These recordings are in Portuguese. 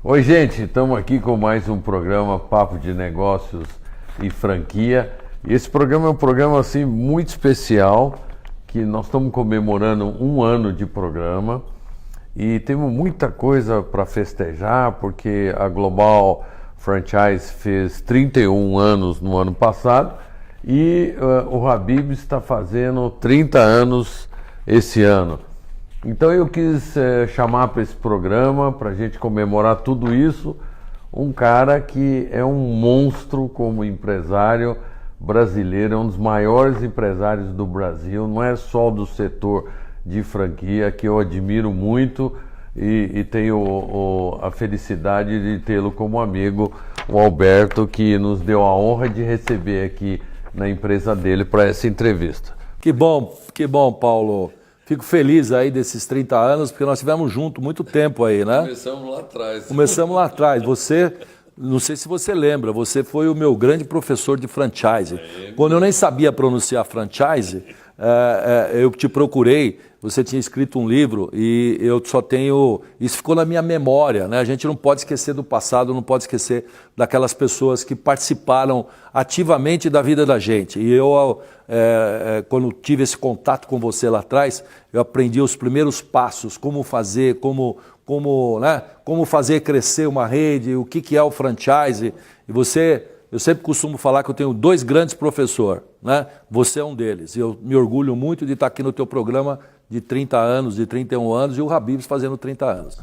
Oi, gente, estamos aqui com mais um programa Papo de Negócios e Franquia. E esse programa é um programa assim muito especial, que nós estamos comemorando um ano de programa e temos muita coisa para festejar, porque a Global Franchise fez 31 anos no ano passado e o Habib's está fazendo 30 anos esse ano. Então eu quis chamar para esse programa, para a gente comemorar tudo isso, um cara que é um monstro como empresário brasileiro, é um dos maiores empresários do Brasil, não é só do setor de franquia, que eu admiro muito e tenho a felicidade de tê-lo como amigo, o Alberto, que nos deu a honra de receber aqui na empresa dele para essa entrevista. Que bom, Paulo. Fico feliz aí desses 30 anos, porque nós tivemos junto muito tempo aí, né? Começamos lá atrás. Começamos lá atrás. Você, não sei se você lembra, você foi o meu grande professor de franchise. Quando eu nem sabia pronunciar franchise, eu te procurei, você tinha escrito um livro e eu só tenho... Isso ficou na minha memória, né? A gente não pode esquecer do passado, não pode esquecer daquelas pessoas que participaram ativamente da vida da gente. E eu, quando tive esse contato com você lá atrás, eu aprendi os primeiros passos, como fazer, como fazer crescer uma rede, o que é o franchise. E você... Eu sempre costumo falar que eu tenho dois grandes professores, né? Você é um deles. E eu me orgulho muito de estar aqui no teu programa de 30 anos, de 31 anos, e o Habib's fazendo 30 anos.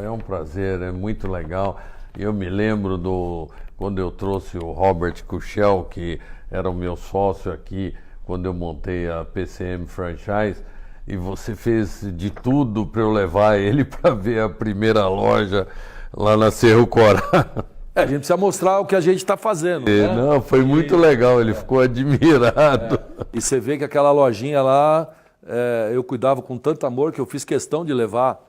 É um prazer, é muito legal. Eu me lembro quando eu trouxe o Robert Cushel, que era o meu sócio aqui, quando eu montei a PCM Franchise, e você fez de tudo para eu levar ele para ver a primeira loja lá na Cerro Corá. A gente precisa mostrar o que a gente está fazendo. Né? Não, foi muito legal, ele ficou admirado. E você vê que aquela lojinha lá, eu cuidava com tanto amor que eu fiz questão de levar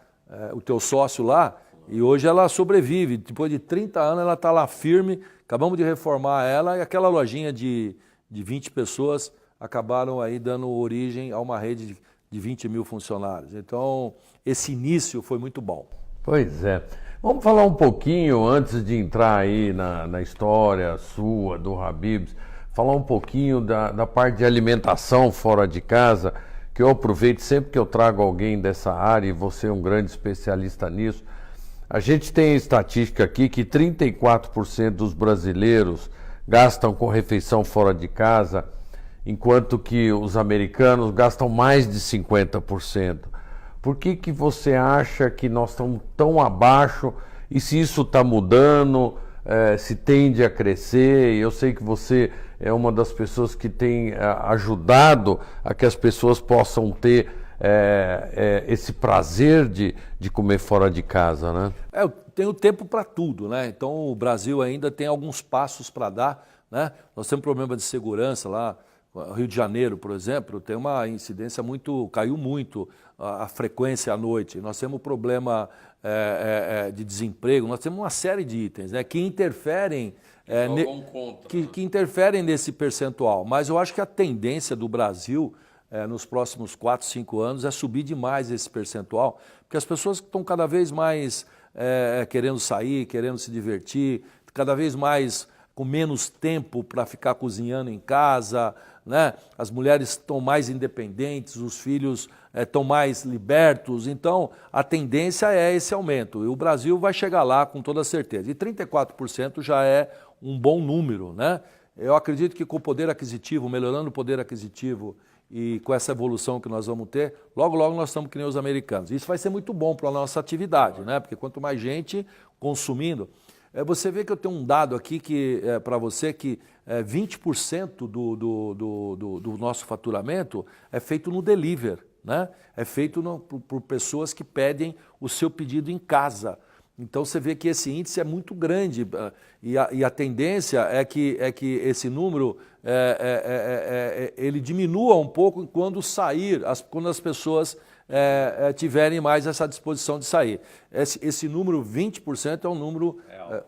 o teu sócio lá, e hoje ela sobrevive. Depois de 30 anos ela está lá firme, acabamos de reformar ela, e aquela lojinha de 20 pessoas acabaram aí dando origem a uma rede de 20 mil funcionários. Então, esse início foi muito bom. Pois é. Vamos falar um pouquinho, antes de entrar aí na história sua, do Habib's, falar um pouquinho da parte de alimentação fora de casa, que eu aproveito sempre que eu trago alguém dessa área, e você é um grande especialista nisso. A gente tem estatística aqui que 34% dos brasileiros gastam com refeição fora de casa, enquanto que os americanos gastam mais de 50%. Por que você acha que nós estamos tão abaixo e se isso está mudando, se tende a crescer? Eu sei que você é uma das pessoas que tem ajudado a que as pessoas possam ter esse prazer de comer fora de casa, né? Eu tenho tempo para tudo, né? Então o Brasil ainda tem alguns passos para dar, né? Nós temos problema de segurança lá. O Rio de Janeiro, por exemplo, tem uma incidência caiu muito a frequência à noite. Nós temos problema de desemprego, nós temos uma série de itens, né, que interferem, que interferem nesse percentual. Mas eu acho que a tendência do Brasil nos próximos 4, 5 anos é subir demais esse percentual, porque as pessoas estão cada vez mais querendo sair, querendo se divertir, cada vez mais com menos tempo para ficar cozinhando em casa, né? As mulheres estão mais independentes, os filhos estão mais libertos, então a tendência é esse aumento. E o Brasil vai chegar lá com toda certeza. E 34% já é um bom número, né? Eu acredito que com o poder aquisitivo, melhorando o poder aquisitivo e com essa evolução que nós vamos ter, logo, logo nós estamos que nem os americanos. Isso vai ser muito bom para a nossa atividade, né? Porque quanto mais gente consumindo... Você vê que eu tenho um dado aqui para você que 20% do nosso faturamento é feito no delivery, né? É feito por pessoas que pedem o seu pedido em casa. Então você vê que esse índice é muito grande e a tendência é que esse número ele diminua um pouco quando as pessoas tiverem mais essa disposição de sair. Esse número 20% é um número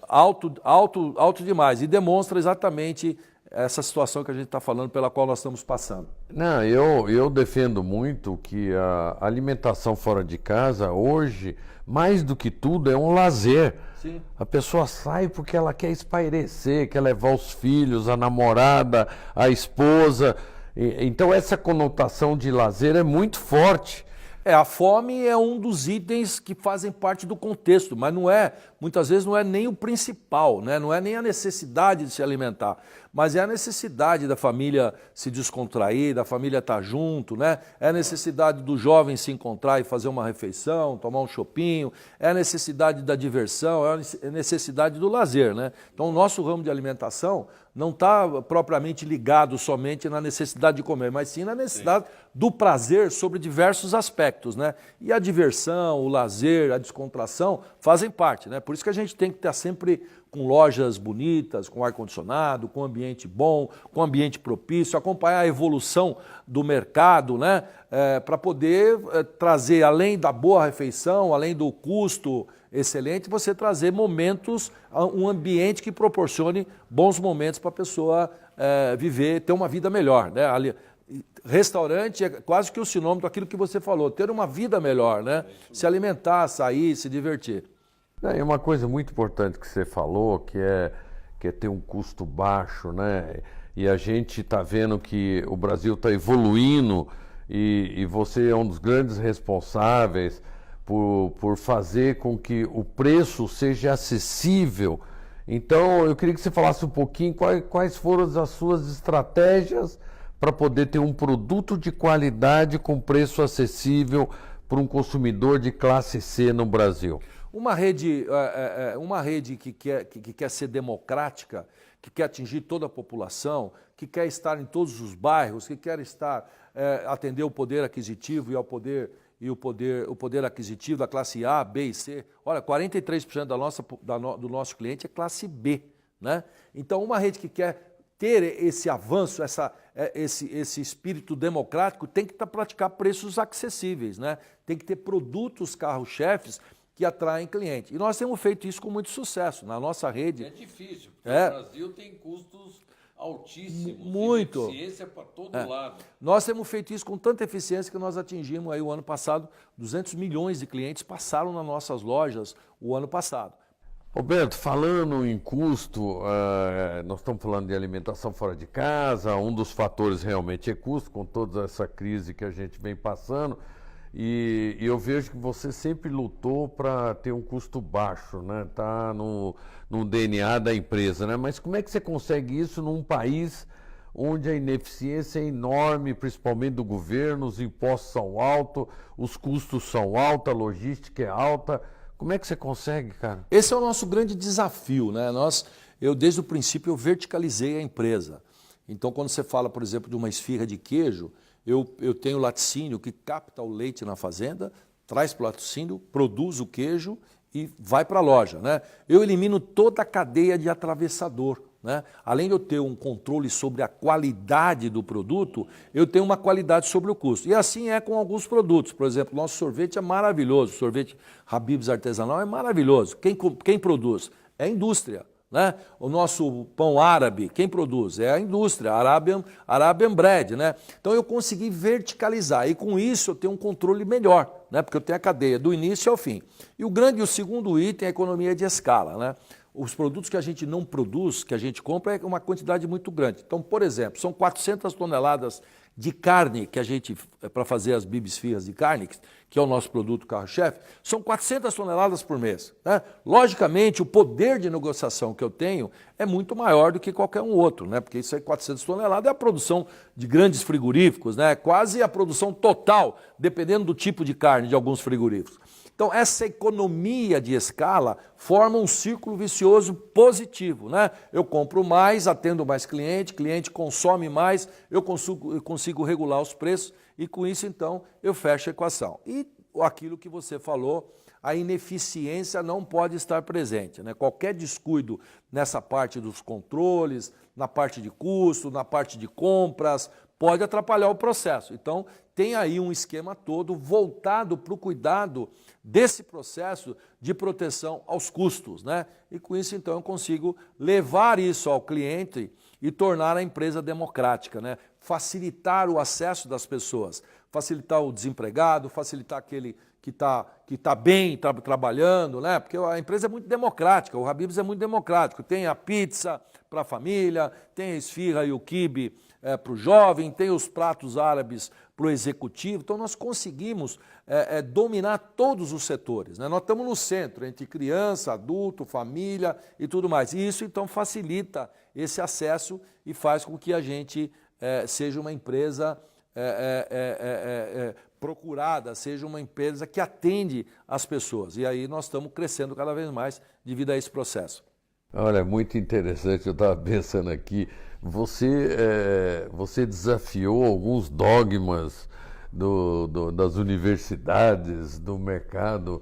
alto demais e demonstra exatamente essa situação que a gente está falando, pela qual nós estamos passando. Não, eu defendo muito que a alimentação fora de casa, hoje, mais do que tudo, é um lazer. Sim. A pessoa sai porque ela quer espairecer, quer levar os filhos, a namorada, a esposa. Então essa conotação de lazer é muito forte. A fome é um dos itens que fazem parte do contexto, mas não é, muitas vezes não é nem o principal, né? Não é nem a necessidade de se alimentar, mas é a necessidade da família se descontrair, da família estar junto, né? É a necessidade do jovem se encontrar e fazer uma refeição, tomar um chopinho, é a necessidade da diversão, é a necessidade do lazer, né? Então o nosso ramo de alimentação não está propriamente ligado somente na necessidade de comer, mas sim na necessidade do prazer sobre diversos aspectos, né? E a diversão, o lazer, a descontração fazem parte, né? Por isso que a gente tem que estar sempre com lojas bonitas, com ar-condicionado, com ambiente bom, com ambiente propício, acompanhar a evolução do mercado, né? Para poder trazer, além da boa refeição, além do custo excelente, você trazer momentos, um ambiente que proporcione bons momentos para a pessoa viver, ter uma vida melhor, né? Restaurante é quase que o sinônimo daquilo que você falou, ter uma vida melhor, né? Se alimentar, sair, se divertir. E uma coisa muito importante que você falou, que é ter um custo baixo, né? E a gente está vendo que o Brasil está evoluindo e você é um dos grandes responsáveis por fazer com que o preço seja acessível. Então, eu queria que você falasse um pouquinho quais foram as suas estratégias para poder ter um produto de qualidade com preço acessível para um consumidor de classe C no Brasil. Uma rede que quer ser democrática, que quer atingir toda a população, que quer estar em todos os bairros, que quer atender o poder aquisitivo e o poder aquisitivo da classe A, B e C. Olha, 43% do nosso cliente é classe B, né? Então, uma rede que quer ter esse avanço, esse espírito democrático, tem que praticar preços acessíveis, né? Tem que ter produtos carro-chefes que atraem cliente. E nós temos feito isso com muito sucesso na nossa rede. É difícil, porque o Brasil tem custos altíssimos, muito. Eficiência para todo lado. Nós temos feito isso com tanta eficiência que nós atingimos aí o ano passado, 200 milhões de clientes passaram nas nossas lojas o ano passado. Roberto, falando em custo, nós estamos falando de alimentação fora de casa, um dos fatores realmente é custo, com toda essa crise que a gente vem passando, e eu vejo que você sempre lutou para ter um custo baixo, né? Tá no DNA da empresa, né? Mas como é que você consegue isso num país onde a ineficiência é enorme, principalmente do governo, os impostos são altos, os custos são altos, a logística é alta? Como é que você consegue, cara? Esse é o nosso grande desafio, né? Eu desde o princípio, eu verticalizei a empresa. Então, quando você fala, por exemplo, de uma esfirra de queijo, eu tenho laticínio que capta o leite na fazenda, traz para o laticínio, produz o queijo e vai para a loja, né? Eu elimino toda a cadeia de atravessador, né? Além de eu ter um controle sobre a qualidade do produto, eu tenho uma qualidade sobre o custo. E assim é com alguns produtos. Por exemplo, nosso sorvete é maravilhoso, o sorvete Habib's artesanal é maravilhoso. Quem produz? É a indústria, né? O nosso pão árabe, quem produz? É a indústria, Arabian Bread, né? Então eu consegui verticalizar e com isso eu tenho um controle melhor, né? Porque eu tenho a cadeia do início ao fim. E o segundo item é a economia de escala, né? Os produtos que a gente não produz, que a gente compra, é uma quantidade muito grande. Então, por exemplo, são 400 toneladas de carne que a gente, para fazer as bibisfias de carne, que é o nosso produto carro-chefe, são 400 toneladas por mês, né? Logicamente, o poder de negociação que eu tenho é muito maior do que qualquer um outro, né? Porque isso aí, 400 toneladas, é a produção de grandes frigoríficos, né? Quase a produção total, dependendo do tipo de carne de alguns frigoríficos. Então, essa economia de escala forma um círculo vicioso positivo, né? Eu compro mais, atendo mais cliente consome mais, eu consigo regular os preços e com isso, então, eu fecho a equação. E aquilo que você falou, a ineficiência não pode estar presente, né? Qualquer descuido nessa parte dos controles, na parte de custo, na parte de compras, pode atrapalhar o processo. Então, tem aí um esquema todo voltado para o cuidado desse processo de proteção aos custos, né? E com isso, então, eu consigo levar isso ao cliente e tornar a empresa democrática, né? Facilitar o acesso das pessoas, facilitar o desempregado, facilitar aquele que tá bem trabalhando, né? Porque a empresa é muito democrática, o Habib's é muito democrático. Tem a pizza para a família, tem a esfirra e o quibe para o jovem, tem os pratos árabes para o executivo. Então nós conseguimos dominar todos os setores, né? Nós estamos no centro, entre criança, adulto, família e tudo mais. E isso então facilita esse acesso e faz com que a gente seja uma empresa procurada, seja uma empresa que atende as pessoas. E aí nós estamos crescendo cada vez mais devido a esse processo. Olha, muito interessante, eu estava pensando aqui, você desafiou alguns dogmas das universidades, do mercado.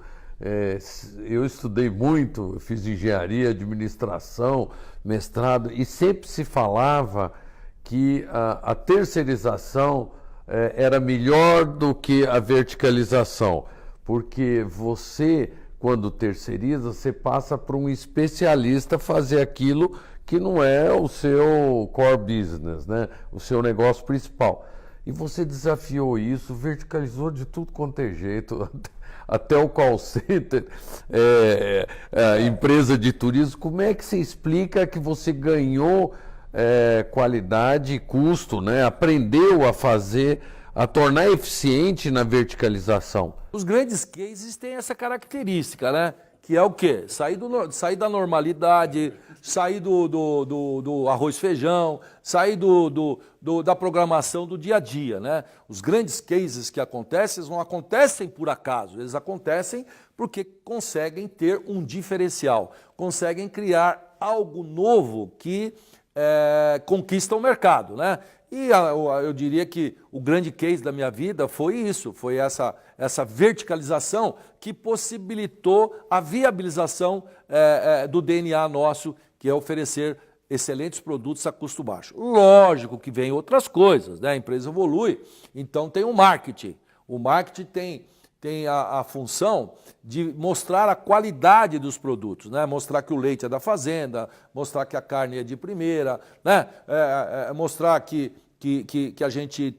Eu estudei muito, eu fiz engenharia, administração, mestrado, e sempre se falava que a terceirização era melhor do que a verticalização, porque você, quando terceiriza, você passa para um especialista fazer aquilo que não é o seu core business, né? O seu negócio principal. E você desafiou isso, verticalizou de tudo quanto é jeito, até o call center, a empresa de turismo. Como é que você explica que você ganhou qualidade e custo, né? Aprendeu a tornar eficiente na verticalização? Os grandes cases têm essa característica, né? Que é o quê? Sair da normalidade, sair do arroz e feijão, sair da programação do dia a dia, né? Os grandes cases que acontecem, não acontecem por acaso, eles acontecem porque conseguem ter um diferencial, conseguem criar algo novo que conquista o mercado, né? E eu diria que o grande case da minha vida foi isso, foi essa verticalização que possibilitou a viabilização do DNA nosso, que é oferecer excelentes produtos a custo baixo. Lógico que vem outras coisas, né? A empresa evolui, então tem o marketing. O marketing tem a função de mostrar a qualidade dos produtos, né? Mostrar que o leite é da fazenda, mostrar que a carne é de primeira, né? Mostrar que a gente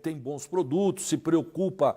tem bons produtos, se preocupa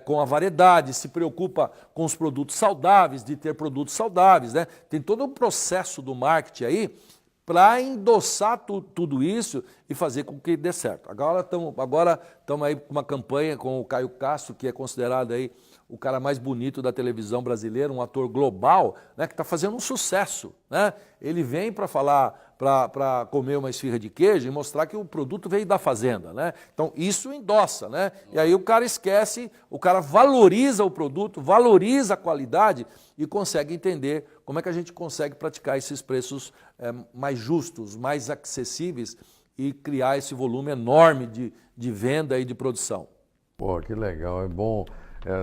com a variedade, se preocupa com os produtos saudáveis, de ter produtos saudáveis, né? Tem todo um processo do marketing aí para endossar tudo isso e fazer com que dê certo. Agora estamos aí com uma campanha com o Caio Castro, que é considerado aí o cara mais bonito da televisão brasileira, um ator global, né, que está fazendo um sucesso, né? Ele vem para falar, para comer uma esfirra de queijo e mostrar que o produto veio da fazenda, né? Então isso endossa, né? E aí o cara esquece, o cara valoriza o produto, valoriza a qualidade e consegue entender como é que a gente consegue praticar esses preços mais justos, mais acessíveis e criar esse volume enorme de venda e de produção. Pô, que legal, é bom.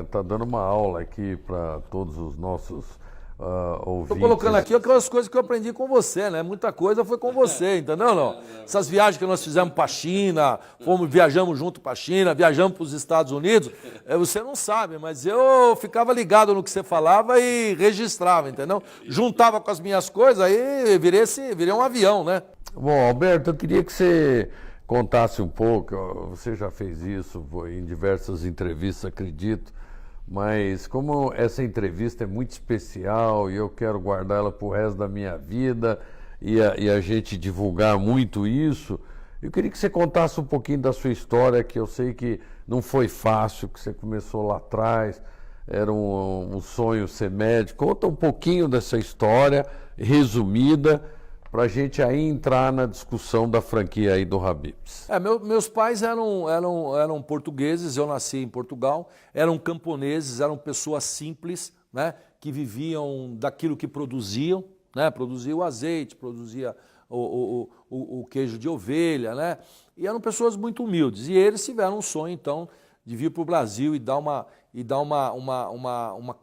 Tá dando uma aula aqui para todos os nossos ouvintes. Estou colocando aqui aquelas coisas que eu aprendi com você, né? Muita coisa foi com você, entendeu? Não? Essas viagens que nós fizemos para a China, viajamos junto para a China, viajamos para os Estados Unidos, você não sabe, mas eu ficava ligado no que você falava e registrava, entendeu? Juntava com as minhas coisas, aí virei um avião, né? Bom, Alberto, eu queria que você contasse um pouco, você já fez isso em diversas entrevistas, acredito, mas como essa entrevista é muito especial e eu quero guardar ela para o resto da minha vida e a gente divulgar muito isso, eu queria que você contasse um pouquinho da sua história, que eu sei que não foi fácil, que você começou lá atrás, era um sonho ser médico. Conta um pouquinho dessa história, resumida, para a gente aí entrar na discussão da franquia aí do Habib's. Meus pais eram portugueses, eu nasci em Portugal, eram camponeses, eram pessoas simples, né, que viviam daquilo que produziam, né, produzia o azeite, produzia o queijo de ovelha, né, e eram pessoas muito humildes. E eles tiveram um sonho, então, de vir para o Brasil e dar uma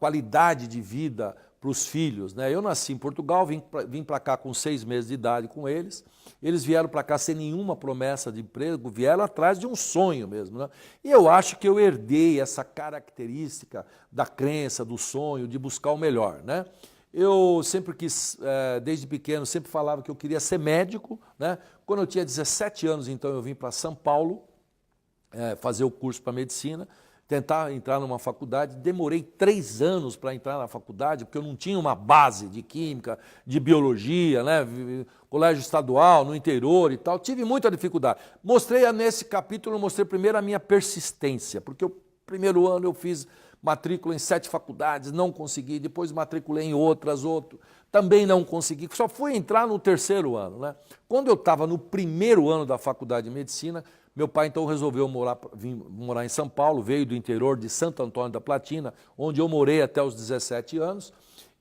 qualidade de vida os filhos, né? Eu nasci em Portugal, vim para cá com 6 meses de idade com eles. Eles vieram para cá sem nenhuma promessa de emprego, vieram atrás de um sonho mesmo, né? E eu acho que eu herdei essa característica da crença, do sonho, de buscar o melhor, né? Eu sempre quis, desde pequeno, sempre falava que eu queria ser médico, né? Quando eu tinha 17 anos, então, eu vim para São Paulo fazer o curso para medicina, tentar entrar numa faculdade. Demorei 3 anos para entrar na faculdade, porque eu não tinha uma base de química, de biologia, né? Colégio estadual, no interior e tal. Tive muita dificuldade. Nesse capítulo, eu mostrei primeiro a minha persistência, porque o primeiro ano eu fiz matrícula em 7 faculdades, não consegui, depois matriculei em outras, também não consegui, só fui entrar no 3º ano, né? Quando eu estava no 1º ano da faculdade de medicina, meu pai então resolveu vir morar em São Paulo, veio do interior de Santo Antônio da Platina, onde eu morei até os 17 anos,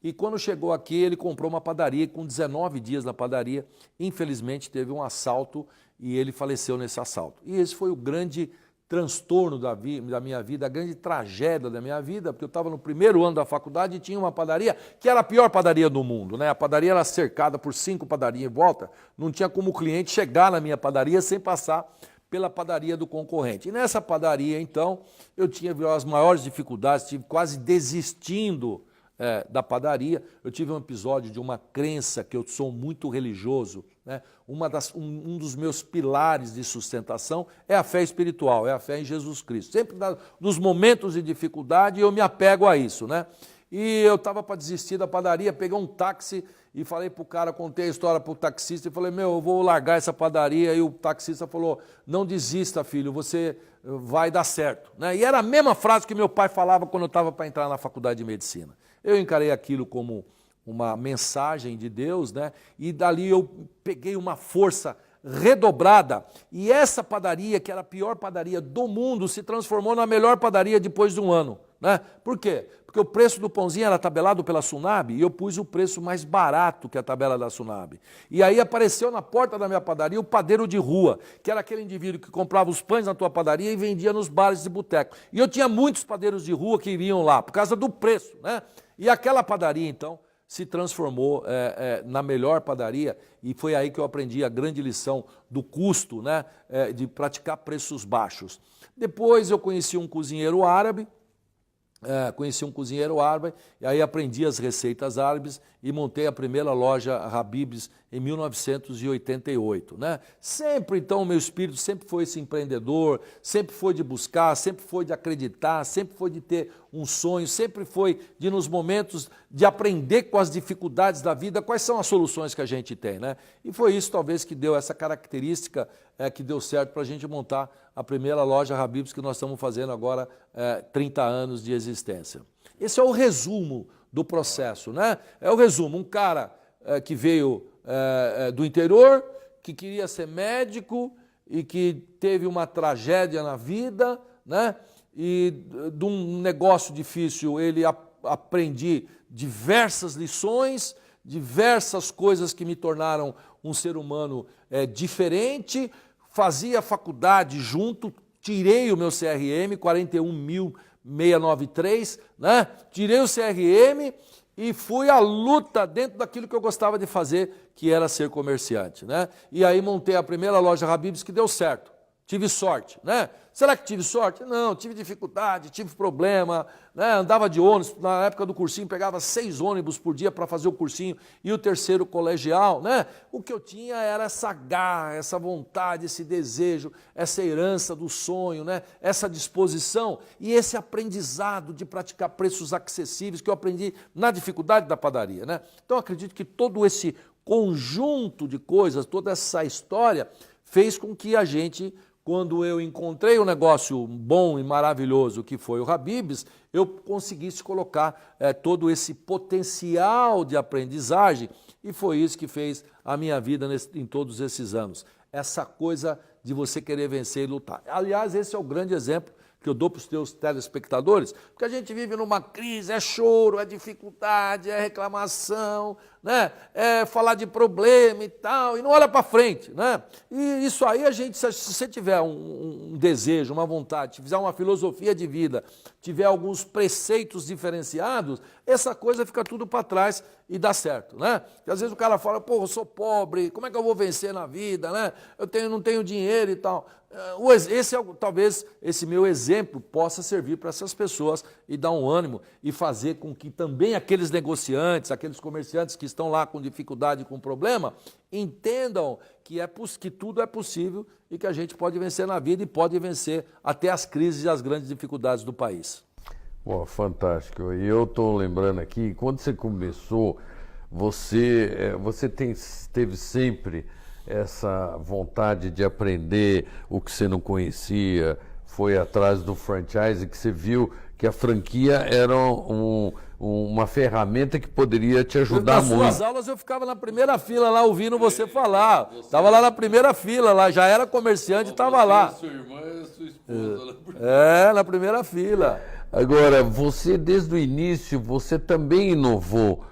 e quando chegou aqui ele comprou uma padaria, com 19 dias na padaria, infelizmente teve um assalto e ele faleceu nesse assalto. E esse foi o grande transtorno da minha vida, a grande tragédia da minha vida, porque eu estava no 1º ano da faculdade e tinha uma padaria que era a pior padaria do mundo, né? A padaria era cercada por 5 padarias em volta, não tinha como o cliente chegar na minha padaria sem passar pela padaria do concorrente. E nessa padaria, então, eu tinha as maiores dificuldades, tive quase desistindo da padaria. Eu tive um episódio de uma crença, que eu sou muito religioso, né? Um dos meus pilares de sustentação é a fé espiritual, é a fé em Jesus Cristo. Sempre nos momentos de dificuldade eu me apego a isso, né? E eu estava para desistir da padaria, peguei um táxi e falei para o cara, contei a história para o taxista e falei, eu vou largar essa padaria. E o taxista falou, não desista, filho, você vai dar certo, né? E era a mesma frase que meu pai falava quando eu estava para entrar na faculdade de medicina. Eu encarei aquilo como uma mensagem de Deus, né? E dali eu peguei uma força redobrada, e essa padaria, que era a pior padaria do mundo, se transformou na melhor padaria depois de um ano, né? Por quê? Porque o preço do pãozinho era tabelado pela Sunab e eu pus o preço mais barato que a tabela da Sunab. E aí apareceu na porta da minha padaria o padeiro de rua, que era aquele indivíduo que comprava os pães na tua padaria e vendia nos bares de boteco. E eu tinha muitos padeiros de rua que iriam lá, por causa do preço, né? E aquela padaria, então, se transformou na melhor padaria, e foi aí que eu aprendi a grande lição do custo, né, de praticar preços baixos. Depois eu conheci um cozinheiro árabe, e aí aprendi as receitas árabes e montei a primeira loja Habib's em 1988, né? Sempre, então, o meu espírito sempre foi esse empreendedor, sempre foi de buscar, sempre foi de acreditar, sempre foi de ter um sonho, sempre foi de, nos momentos de aprender com as dificuldades da vida, quais são as soluções que a gente tem, né? E foi isso, talvez, que deu essa característica, que deu certo para a gente montar a primeira loja Habib's, que nós estamos fazendo agora 30 anos de existência. Esse é o resumo do processo, né? É o resumo, um cara que veio do interior, que queria ser médico e que teve uma tragédia na vida, né? E de um negócio difícil ele aprendi diversas lições, diversas coisas que me tornaram um ser humano diferente. Fazia faculdade junto, tirei o meu CRM, 41.693, né? Tirei o CRM e fui à luta dentro daquilo que eu gostava de fazer, que era ser comerciante, né? E aí montei a primeira loja Habib's, que deu certo. Tive sorte, né? Será que tive sorte? Não, tive dificuldade, tive problema, né? Andava de ônibus, na época do cursinho pegava 6 ônibus por dia para fazer o cursinho e o 3º colegial, né? O que eu tinha era essa garra, essa vontade, esse desejo, essa herança do sonho, né? Essa disposição e esse aprendizado de praticar preços acessíveis que eu aprendi na dificuldade da padaria, né? Então acredito que todo esse conjunto de coisas, toda essa história fez com que a gente, quando eu encontrei um negócio bom e maravilhoso que foi o Habib's, eu conseguisse colocar todo esse potencial de aprendizagem, e foi isso que fez a minha vida em todos esses anos. Essa coisa de você querer vencer e lutar. Aliás, esse é o grande exemplo que eu dou para os teus telespectadores, porque a gente vive numa crise, é choro, é dificuldade, é reclamação, né? É falar de problema e tal, e não olha para frente, né? E isso aí a gente, se você tiver um desejo, uma vontade, se fizer uma filosofia de vida, tiver alguns preceitos diferenciados, essa coisa fica tudo para trás e dá certo, né? Porque às vezes o cara fala, pô, eu sou pobre, como é que eu vou vencer na vida, né? Não tenho dinheiro e tal. Talvez esse meu exemplo possa servir para essas pessoas e dar um ânimo e fazer com que também aqueles negociantes, aqueles comerciantes que estão lá com dificuldade, com problema, entendam que tudo é possível e que a gente pode vencer na vida e pode vencer até as crises e as grandes dificuldades do país. Pô, fantástico. E eu estou lembrando aqui, quando você começou, você teve sempre essa vontade de aprender o que você não conhecia, foi atrás do franchise, que você viu que a franquia era uma ferramenta que poderia te ajudar muito. Nas suas aulas eu ficava na primeira fila lá ouvindo você falar. Estava lá na primeira fila, lá, já era comerciante e estava lá. Sua irmã e sua esposa. Na primeira fila. Agora, você desde o início, você também inovou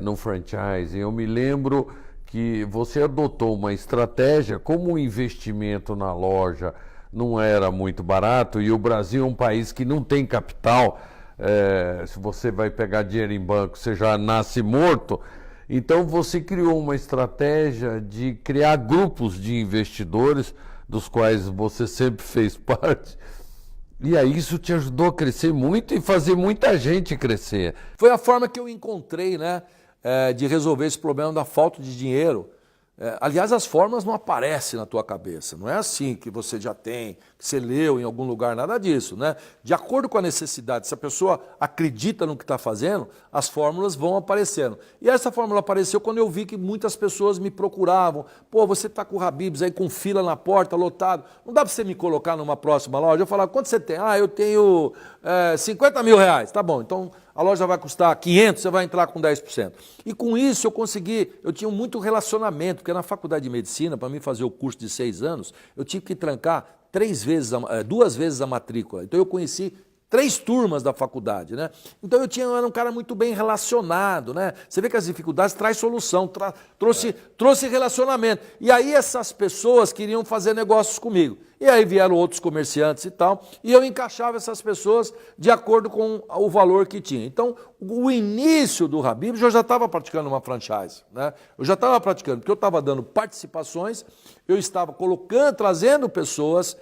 no franchising. Eu me lembro que você adotou uma estratégia, como o investimento na loja não era muito barato, e o Brasil é um país que não tem capital, se você vai pegar dinheiro em banco, você já nasce morto, então você criou uma estratégia de criar grupos de investidores, dos quais você sempre fez parte, e aí isso te ajudou a crescer muito e fazer muita gente crescer. Foi a forma que eu encontrei, né, de resolver esse problema da falta de dinheiro. Aliás, as fórmulas não aparecem na tua cabeça, não é assim que você já tem, que você leu em algum lugar, nada disso, né? De acordo com a necessidade, se a pessoa acredita no que está fazendo, as fórmulas vão aparecendo. E essa fórmula apareceu quando eu vi que muitas pessoas me procuravam. Pô, você está com o Habib's aí com fila na porta, lotado, não dá para você me colocar numa próxima loja? Eu falava, quanto você tem? Ah, eu tenho 50 mil reais. Tá bom, então a loja vai custar 500, você vai entrar com 10%. E com isso eu tinha muito relacionamento, porque na faculdade de medicina, para mim fazer o curso de 6 anos, eu tive que trancar 2 vezes a matrícula. Então eu conheci 3 turmas da faculdade, né? Então eu era um cara muito bem relacionado, né? Você vê que as dificuldades traz solução, trouxe relacionamento. E aí essas pessoas queriam fazer negócios comigo. E aí vieram outros comerciantes e tal, e eu encaixava essas pessoas de acordo com o valor que tinha. Então, o início do Habib's eu já estava praticando uma franchise, né? Eu já estava praticando, porque eu estava dando participações, eu estava trazendo pessoas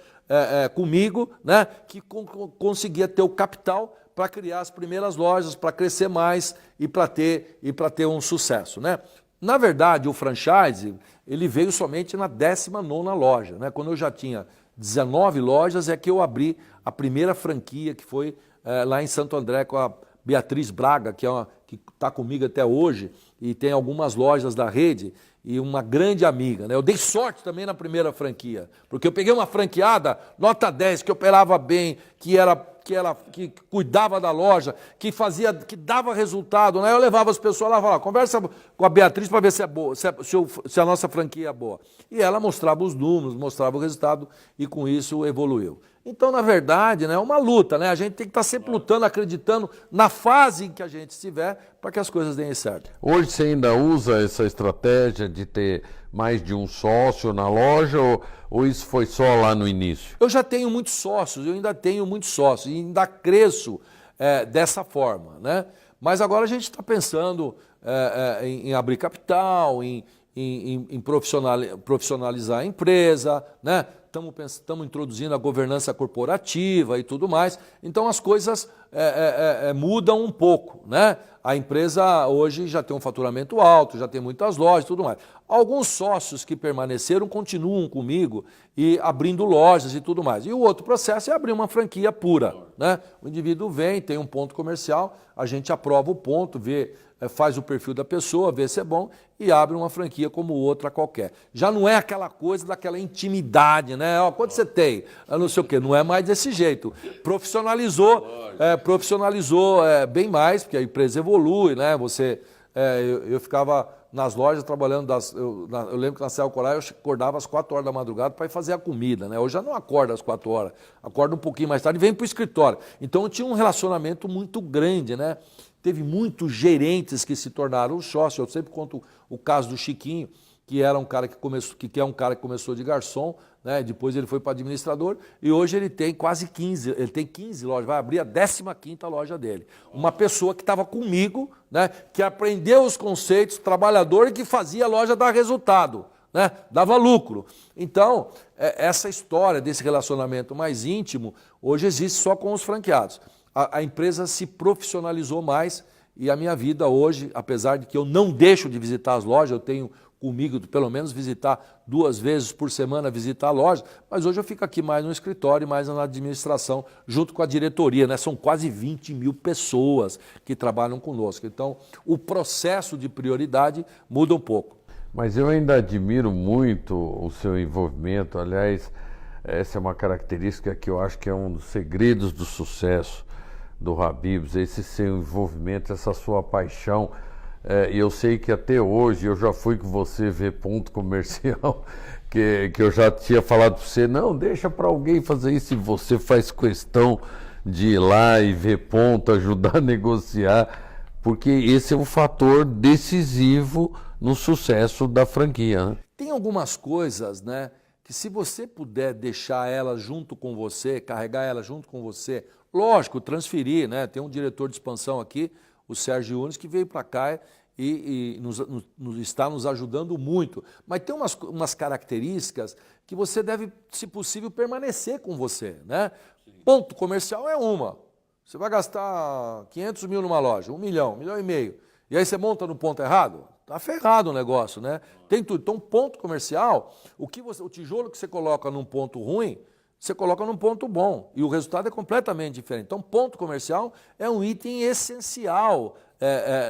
comigo, né, que conseguia ter o capital para criar as primeiras lojas, para crescer mais e para ter um sucesso, né? Na verdade, o franchise ele veio somente na 19ª loja, né? Quando eu já tinha 19 lojas é que eu abri a primeira franquia, que foi lá em Santo André com a Beatriz Braga, que está comigo até hoje e tem algumas lojas da rede e uma grande amiga, né? Eu dei sorte também na primeira franquia, porque eu peguei uma franqueada, nota 10, que operava bem, que cuidava da loja, que dava resultado, né? Eu levava as pessoas lá e falava, conversa com a Beatriz para ver se é boa, se a nossa franquia é boa. E ela mostrava os números, mostrava o resultado e com isso evoluiu. Então, na verdade, né, é uma luta, né? A gente tem que estar sempre lutando, acreditando na fase em que a gente estiver para que as coisas deem certo. Hoje você ainda usa essa estratégia de ter mais de um sócio na loja ou isso foi só lá no início? Eu já tenho muitos sócios, eu ainda tenho muitos sócios e ainda cresço dessa forma, né? Mas agora a gente está pensando em abrir capital, em profissionalizar a empresa, né? Estamos introduzindo a governança corporativa e tudo mais. Então as coisas mudam um pouco, né? A empresa hoje já tem um faturamento alto, já tem muitas lojas e tudo mais. Alguns sócios que permaneceram continuam comigo e abrindo lojas e tudo mais. E o outro processo é abrir uma franquia pura, né? O indivíduo vem, tem um ponto comercial, a gente aprova o ponto, faz o perfil da pessoa, vê se é bom e abre uma franquia como outra qualquer. Já não é aquela coisa daquela intimidade, né? Ó, quanto você tem? Não sei o quê. Não é mais desse jeito. Profissionalizou bem mais, porque a empresa evolui, né? Eu ficava nas lojas trabalhando, eu lembro que na Celco lá eu acordava às 4 horas da madrugada para ir fazer a comida, né? Hoje já não acordo às 4 horas, acordo um pouquinho mais tarde e venho para o escritório. Então eu tinha um relacionamento muito grande, né? Teve muitos gerentes que se tornaram sócios, eu sempre conto o caso do Chiquinho, que era um cara que começou, que é um cara que começou de garçom, né? Depois ele foi para administrador e hoje ele tem quase 15, ele tem 15 lojas, vai abrir a 15ª loja dele. Uma pessoa que estava comigo, né? Que aprendeu os conceitos, trabalhador e que fazia a loja dar resultado, né? Dava lucro. Então, essa história desse relacionamento mais íntimo hoje existe só com os franqueados. A empresa se profissionalizou mais e a minha vida hoje, apesar de que eu não deixo de visitar as lojas, eu tenho comigo pelo menos visitar 2 vezes por semana, visitar a loja, mas hoje eu fico aqui mais no escritório, mais na administração, junto com a diretoria, né? São quase 20 mil pessoas que trabalham conosco. Então, o processo de prioridade muda um pouco. Mas eu ainda admiro muito o seu envolvimento. Aliás, essa é uma característica que eu acho que é um dos segredos do sucesso do Habib's, esse seu envolvimento, essa sua paixão. E eu sei que até hoje, eu já fui com você ver ponto comercial, que eu já tinha falado para você, não, deixa para alguém fazer isso, e você faz questão de ir lá e ver ponto, ajudar a negociar, porque esse é um fator decisivo no sucesso da franquia, né? Tem algumas coisas, né, que se você puder deixar elas junto com você, carregar elas junto com você, lógico, transferir, né? Tem um diretor de expansão aqui, o Sérgio Yunes, que veio para cá e está nos ajudando muito. Mas tem umas características que você deve, se possível, permanecer com você, né? Ponto comercial é uma. Você vai gastar 500 mil numa loja, 1 milhão, 1,5 milhão. E aí você monta no ponto errado? Tá ferrado o negócio, né? Tem tudo. Então, ponto comercial, o tijolo que você coloca num ponto ruim, você coloca num ponto bom e o resultado é completamente diferente. Então, ponto comercial é um item essencial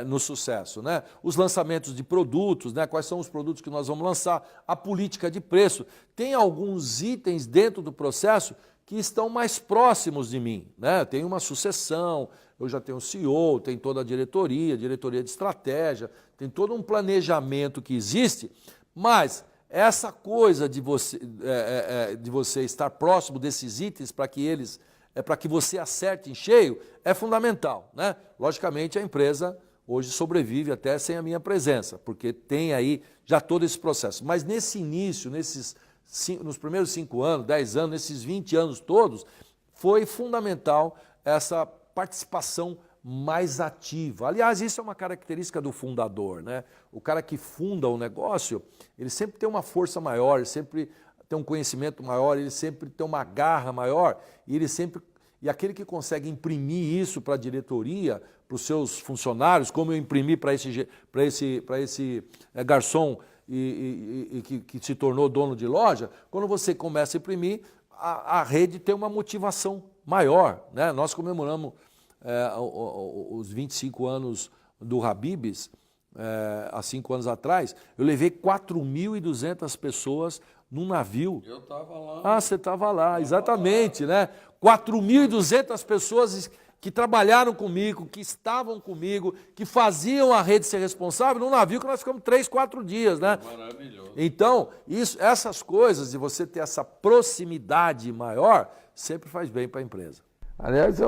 no sucesso, né? Os lançamentos de produtos, né? Quais são os produtos que nós vamos lançar, a política de preço. Tem alguns itens dentro do processo que estão mais próximos de mim, né? Tem uma sucessão, eu já tenho o CEO, tem toda a diretoria de estratégia, tem todo um planejamento que existe, mas essa coisa de você estar próximo desses itens para que você acerte em cheio é fundamental, né? Logicamente a empresa hoje sobrevive até sem a minha presença, porque tem aí já todo esse processo. Mas nesse início, nos primeiros 5 anos, 10 anos, nesses 20 anos todos, foi fundamental essa participação mais ativa. Aliás, isso é uma característica do fundador, né? O cara que funda o negócio, ele sempre tem uma força maior, ele sempre tem um conhecimento maior, ele sempre tem uma garra maior, e aquele que consegue imprimir isso para a diretoria, para os seus funcionários, como eu imprimi para esse garçom que se tornou dono de loja, quando você começa a imprimir, a rede tem uma motivação maior, né? Nós comemoramos os 25 anos do Habib's, há 5 anos atrás, eu levei 4.200 pessoas num navio. Eu estava lá. Ah, você estava lá, exatamente, né? 4.200 pessoas que trabalharam comigo, que estavam comigo, que faziam a rede ser responsável num navio que nós ficamos 3, 4 dias, né? Maravilhoso. Então, essas coisas, de você ter essa proximidade maior, sempre faz bem para a empresa. Aliás,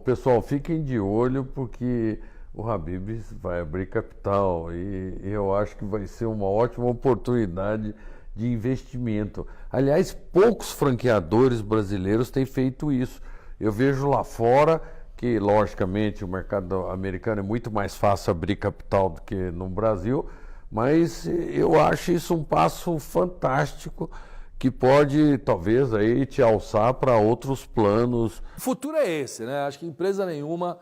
pessoal, fiquem de olho porque o Habib's vai abrir capital e eu acho que vai ser uma ótima oportunidade de investimento. Aliás, poucos franqueadores brasileiros têm feito isso. Eu vejo lá fora que, logicamente, o mercado americano é muito mais fácil abrir capital do que no Brasil, mas eu acho isso um passo fantástico que pode, talvez, aí te alçar para outros planos. O futuro é esse, né? Acho que empresa nenhuma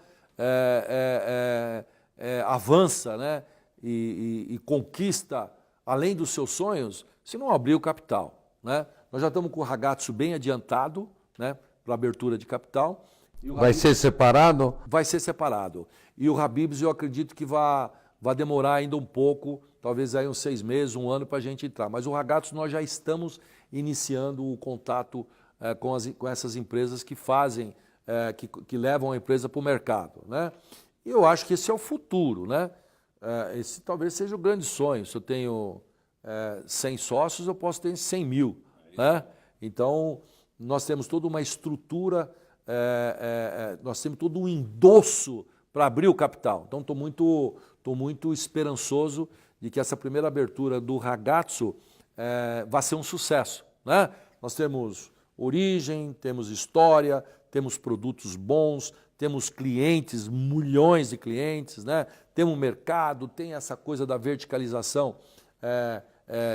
avança, né? E conquista, além dos seus sonhos, se não abrir o capital, né? Nós já estamos com o Ragazzo bem adiantado, né? Para abertura de capital. Vai ser separado? Vai ser separado. E o Habib's eu acredito que vai demorar ainda um pouco, talvez aí uns 6 meses, 1 ano para a gente entrar. Mas o Ragazzo nós já estamos iniciando o contato com essas empresas que fazem, que levam a empresa para o mercado, né? E eu acho que esse é o futuro, né? Esse talvez seja o grande sonho. Se eu tenho 100 sócios, eu posso ter 100 mil, né? Então, nós temos toda uma estrutura, nós temos todo um endosso para abrir o capital. Então estou muito esperançoso de que essa primeira abertura do Ragazzo vai ser um sucesso, né? Nós temos origem, temos história, temos produtos bons, temos clientes, milhões de clientes, né? Temos mercado, tem essa coisa da verticalização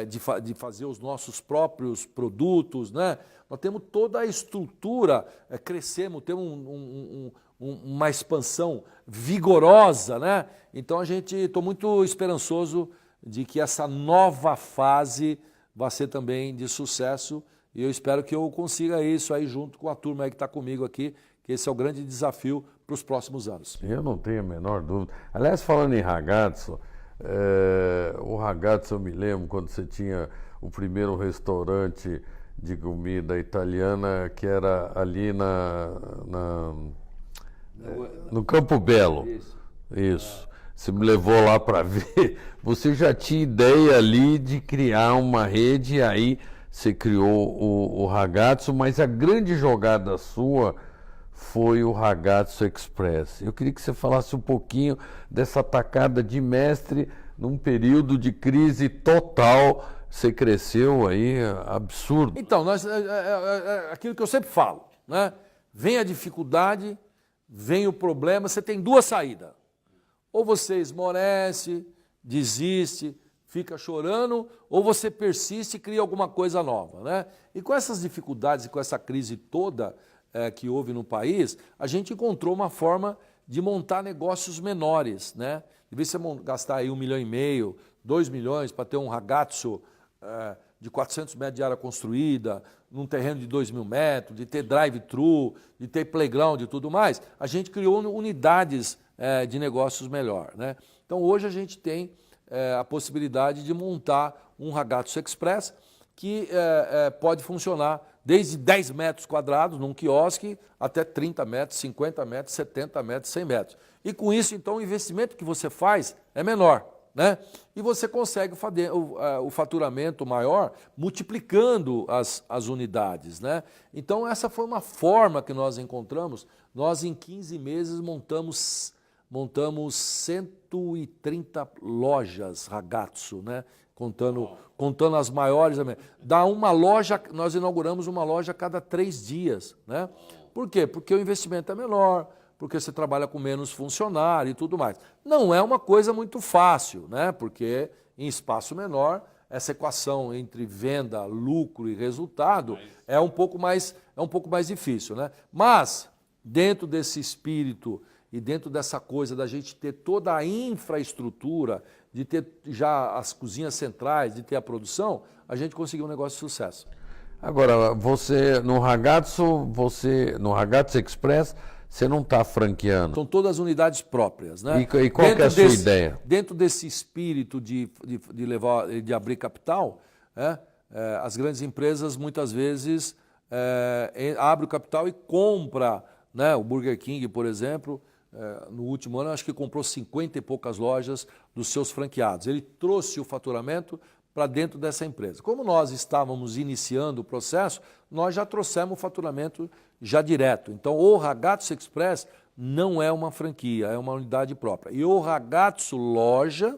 de fazer os nossos próprios produtos, né? Nós temos toda a estrutura, crescemos, temos uma expansão vigorosa, né? Então estou muito esperançoso de que essa nova fase vai ser também de sucesso e eu espero que eu consiga isso aí junto com a turma aí que está comigo aqui, que esse é o grande desafio para os próximos anos. Eu não tenho a menor dúvida. Aliás, falando em Ragazzo, o Ragazzo eu me lembro quando você tinha o primeiro restaurante de comida italiana que era ali no Campo Belo. Isso. Você me levou lá para ver. Você já tinha ideia ali de criar uma rede, e aí você criou o Ragazzo, mas a grande jogada sua foi o Ragazzo Express. Eu queria que você falasse um pouquinho dessa tacada de mestre num período de crise total. Você cresceu aí, absurdo. Então, aquilo que eu sempre falo, né? Vem a dificuldade, vem o problema, você tem duas saídas. Ou você esmorece, desiste, fica chorando, ou você persiste e cria alguma coisa nova, né? E com essas dificuldades e com essa crise toda que houve no país, a gente encontrou uma forma de montar negócios menores, né? De vez em você gastar aí 1,5 milhão, 2 milhões para ter um Ragazzo de 400 metros de área construída, num terreno de 2.000 metros, de ter drive-thru, de ter playground e tudo mais, a gente criou unidades de negócios melhor, né? Então hoje a gente tem a possibilidade de montar um Ragazzo Express que pode funcionar desde 10 metros quadrados num quiosque até 30 metros, 50 metros, 70 metros, 100 metros. E com isso, então, o investimento que você faz é menor, né? E você consegue fazer o faturamento maior multiplicando as unidades, né? Então essa foi uma forma que nós encontramos. Nós em 15 meses montamos 130 lojas Ragazzo, né? Contando as maiores. Nós inauguramos uma loja a cada 3 dias, né? Por quê? Porque o investimento é menor, porque você trabalha com menos funcionário e tudo mais. Não é uma coisa muito fácil, né? Porque em espaço menor, essa equação entre venda, lucro e resultado é um pouco mais difícil, né? Mas, dentro desse espírito e dentro dessa coisa da gente ter toda a infraestrutura, de ter já as cozinhas centrais, de ter a produção, a gente conseguiu um negócio de sucesso. Agora, no Ragazzo Express, você não está franqueando. São todas unidades próprias, né? E qual que é a sua ideia? Dentro desse espírito de abrir capital, as grandes empresas muitas vezes abrem o capital e compram, né? O Burger King, por exemplo, no último ano, acho que comprou 50 e poucas lojas dos seus franqueados. Ele trouxe o faturamento para dentro dessa empresa. Como nós estávamos iniciando o processo, nós já trouxemos o faturamento já direto. Então, o Ragazzo Express não é uma franquia, é uma unidade própria. E o Ragazzo Loja,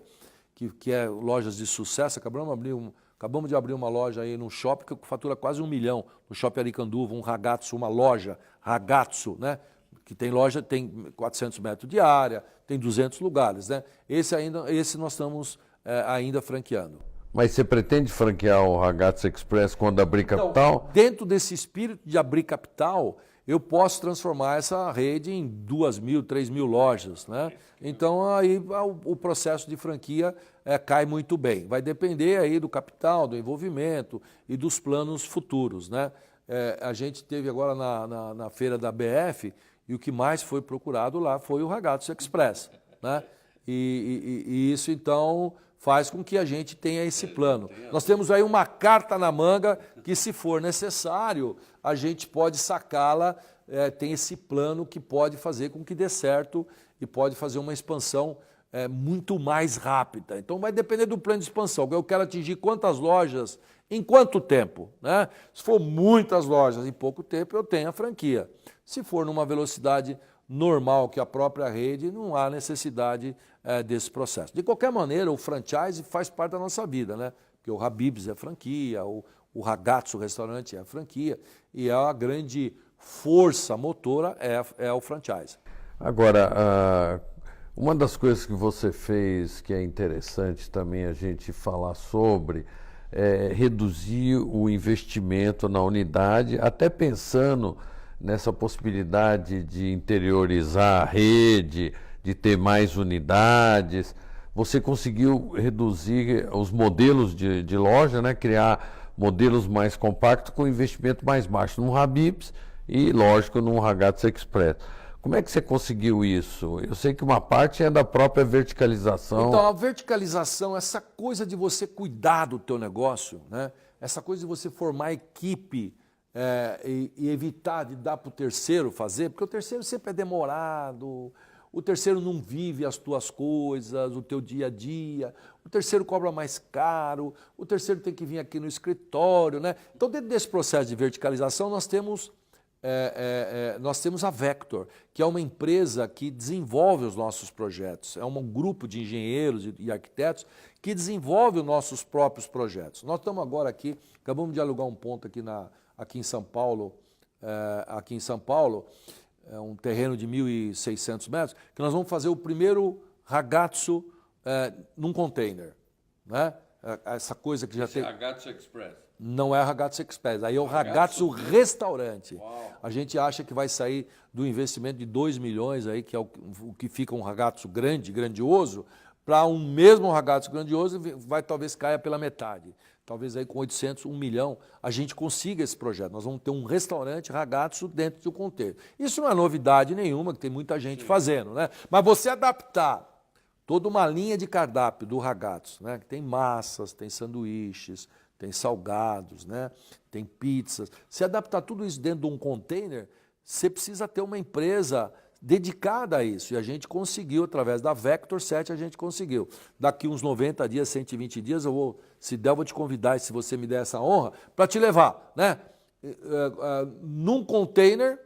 que é lojas de sucesso, acabamos de abrir uma loja aí no shopping que fatura quase 1 milhão, no Shopping Aricanduva, um Ragazzo, uma loja Ragazzo, né? Que tem loja, tem 400 metros de área, tem 200 lugares, né? Esse nós estamos ainda franqueando. Mas você pretende franquear o Ragazzo Express quando abrir capital? Então, dentro desse espírito de abrir capital, eu posso transformar essa rede em 2.000, 3.000 lojas, né? Então aí o processo de franquia cai muito bem. Vai depender aí do capital, do envolvimento e dos planos futuros, né? A gente teve agora na feira da BF e o que mais foi procurado lá foi o Ragazzo Express, né? E isso então faz com que a gente tenha esse plano. Nós temos aí uma carta na manga que, se for necessário, a gente pode sacá-la, tem esse plano que pode fazer com que dê certo e pode fazer uma expansão muito mais rápida. Então vai depender do plano de expansão. Eu quero atingir quantas lojas, em quanto tempo, né? Se for muitas lojas em pouco tempo, eu tenho a franquia. Se for numa velocidade normal que a própria rede, não há necessidade desse processo. De qualquer maneira, o franchise faz parte da nossa vida, né? Porque o Habib's é franquia, o Ragazzo restaurante é franquia, e a grande força motora é o franchise. Agora, uma das coisas que você fez que é interessante também a gente falar sobre é reduzir o investimento na unidade, até pensando nessa possibilidade de interiorizar a rede, de ter mais unidades. Você conseguiu reduzir os modelos de loja, né? Criar modelos mais compactos com investimento mais baixo no Habib's e, lógico, no Ragazzo Express. Como é que você conseguiu isso? Eu sei que uma parte é da própria verticalização. Então, a verticalização, essa coisa de você cuidar do teu negócio, né? Essa coisa de você formar equipe e evitar de dar para o terceiro fazer, porque o terceiro sempre é demorado, o terceiro não vive as tuas coisas, o teu dia a dia, o terceiro cobra mais caro, o terceiro tem que vir aqui no escritório, né? Então, dentro desse processo de verticalização, nós temos a Vector, que é uma empresa que desenvolve os nossos projetos. É um grupo de engenheiros e arquitetos que desenvolve os nossos próprios projetos. Nós estamos agora aqui, acabamos de alugar um ponto aqui em São Paulo, um terreno de 1.600 metros, que nós vamos fazer o primeiro Ragazzo num container, né? Essa coisa que já tem... Ragazzo Express. Não é Ragazzo Express, aí é o Ragazzo Restaurante. Uau. A gente acha que vai sair do investimento de 2 milhões, aí, que é o que fica um Ragazzo grandioso, para um mesmo Ragazzo grandioso, talvez caia pela metade. Talvez aí com 800, 1 milhão, a gente consiga esse projeto. Nós vamos ter um restaurante Ragazzo dentro do container. Isso não é novidade nenhuma, que tem muita gente fazendo, né? Mas você adaptar toda uma linha de cardápio do Ragazzo, né? Que tem massas, tem sanduíches, tem salgados, né? Tem pizzas. Se adaptar tudo isso dentro de um container, você precisa ter uma empresa dedicada a isso. E a gente conseguiu, através da Vector 7, a gente conseguiu. Daqui uns 90 dias, 120 dias, se der, eu vou te convidar, se você me der essa honra, para te levar, né? Num container,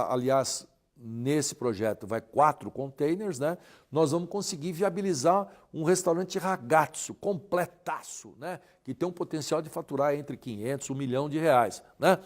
aliás, nesse projeto vai 4 containers, né? Nós vamos conseguir viabilizar um restaurante Ragazzo, completaço, né? Que tem um potencial de faturar entre 500 e 1 milhão de reais, né?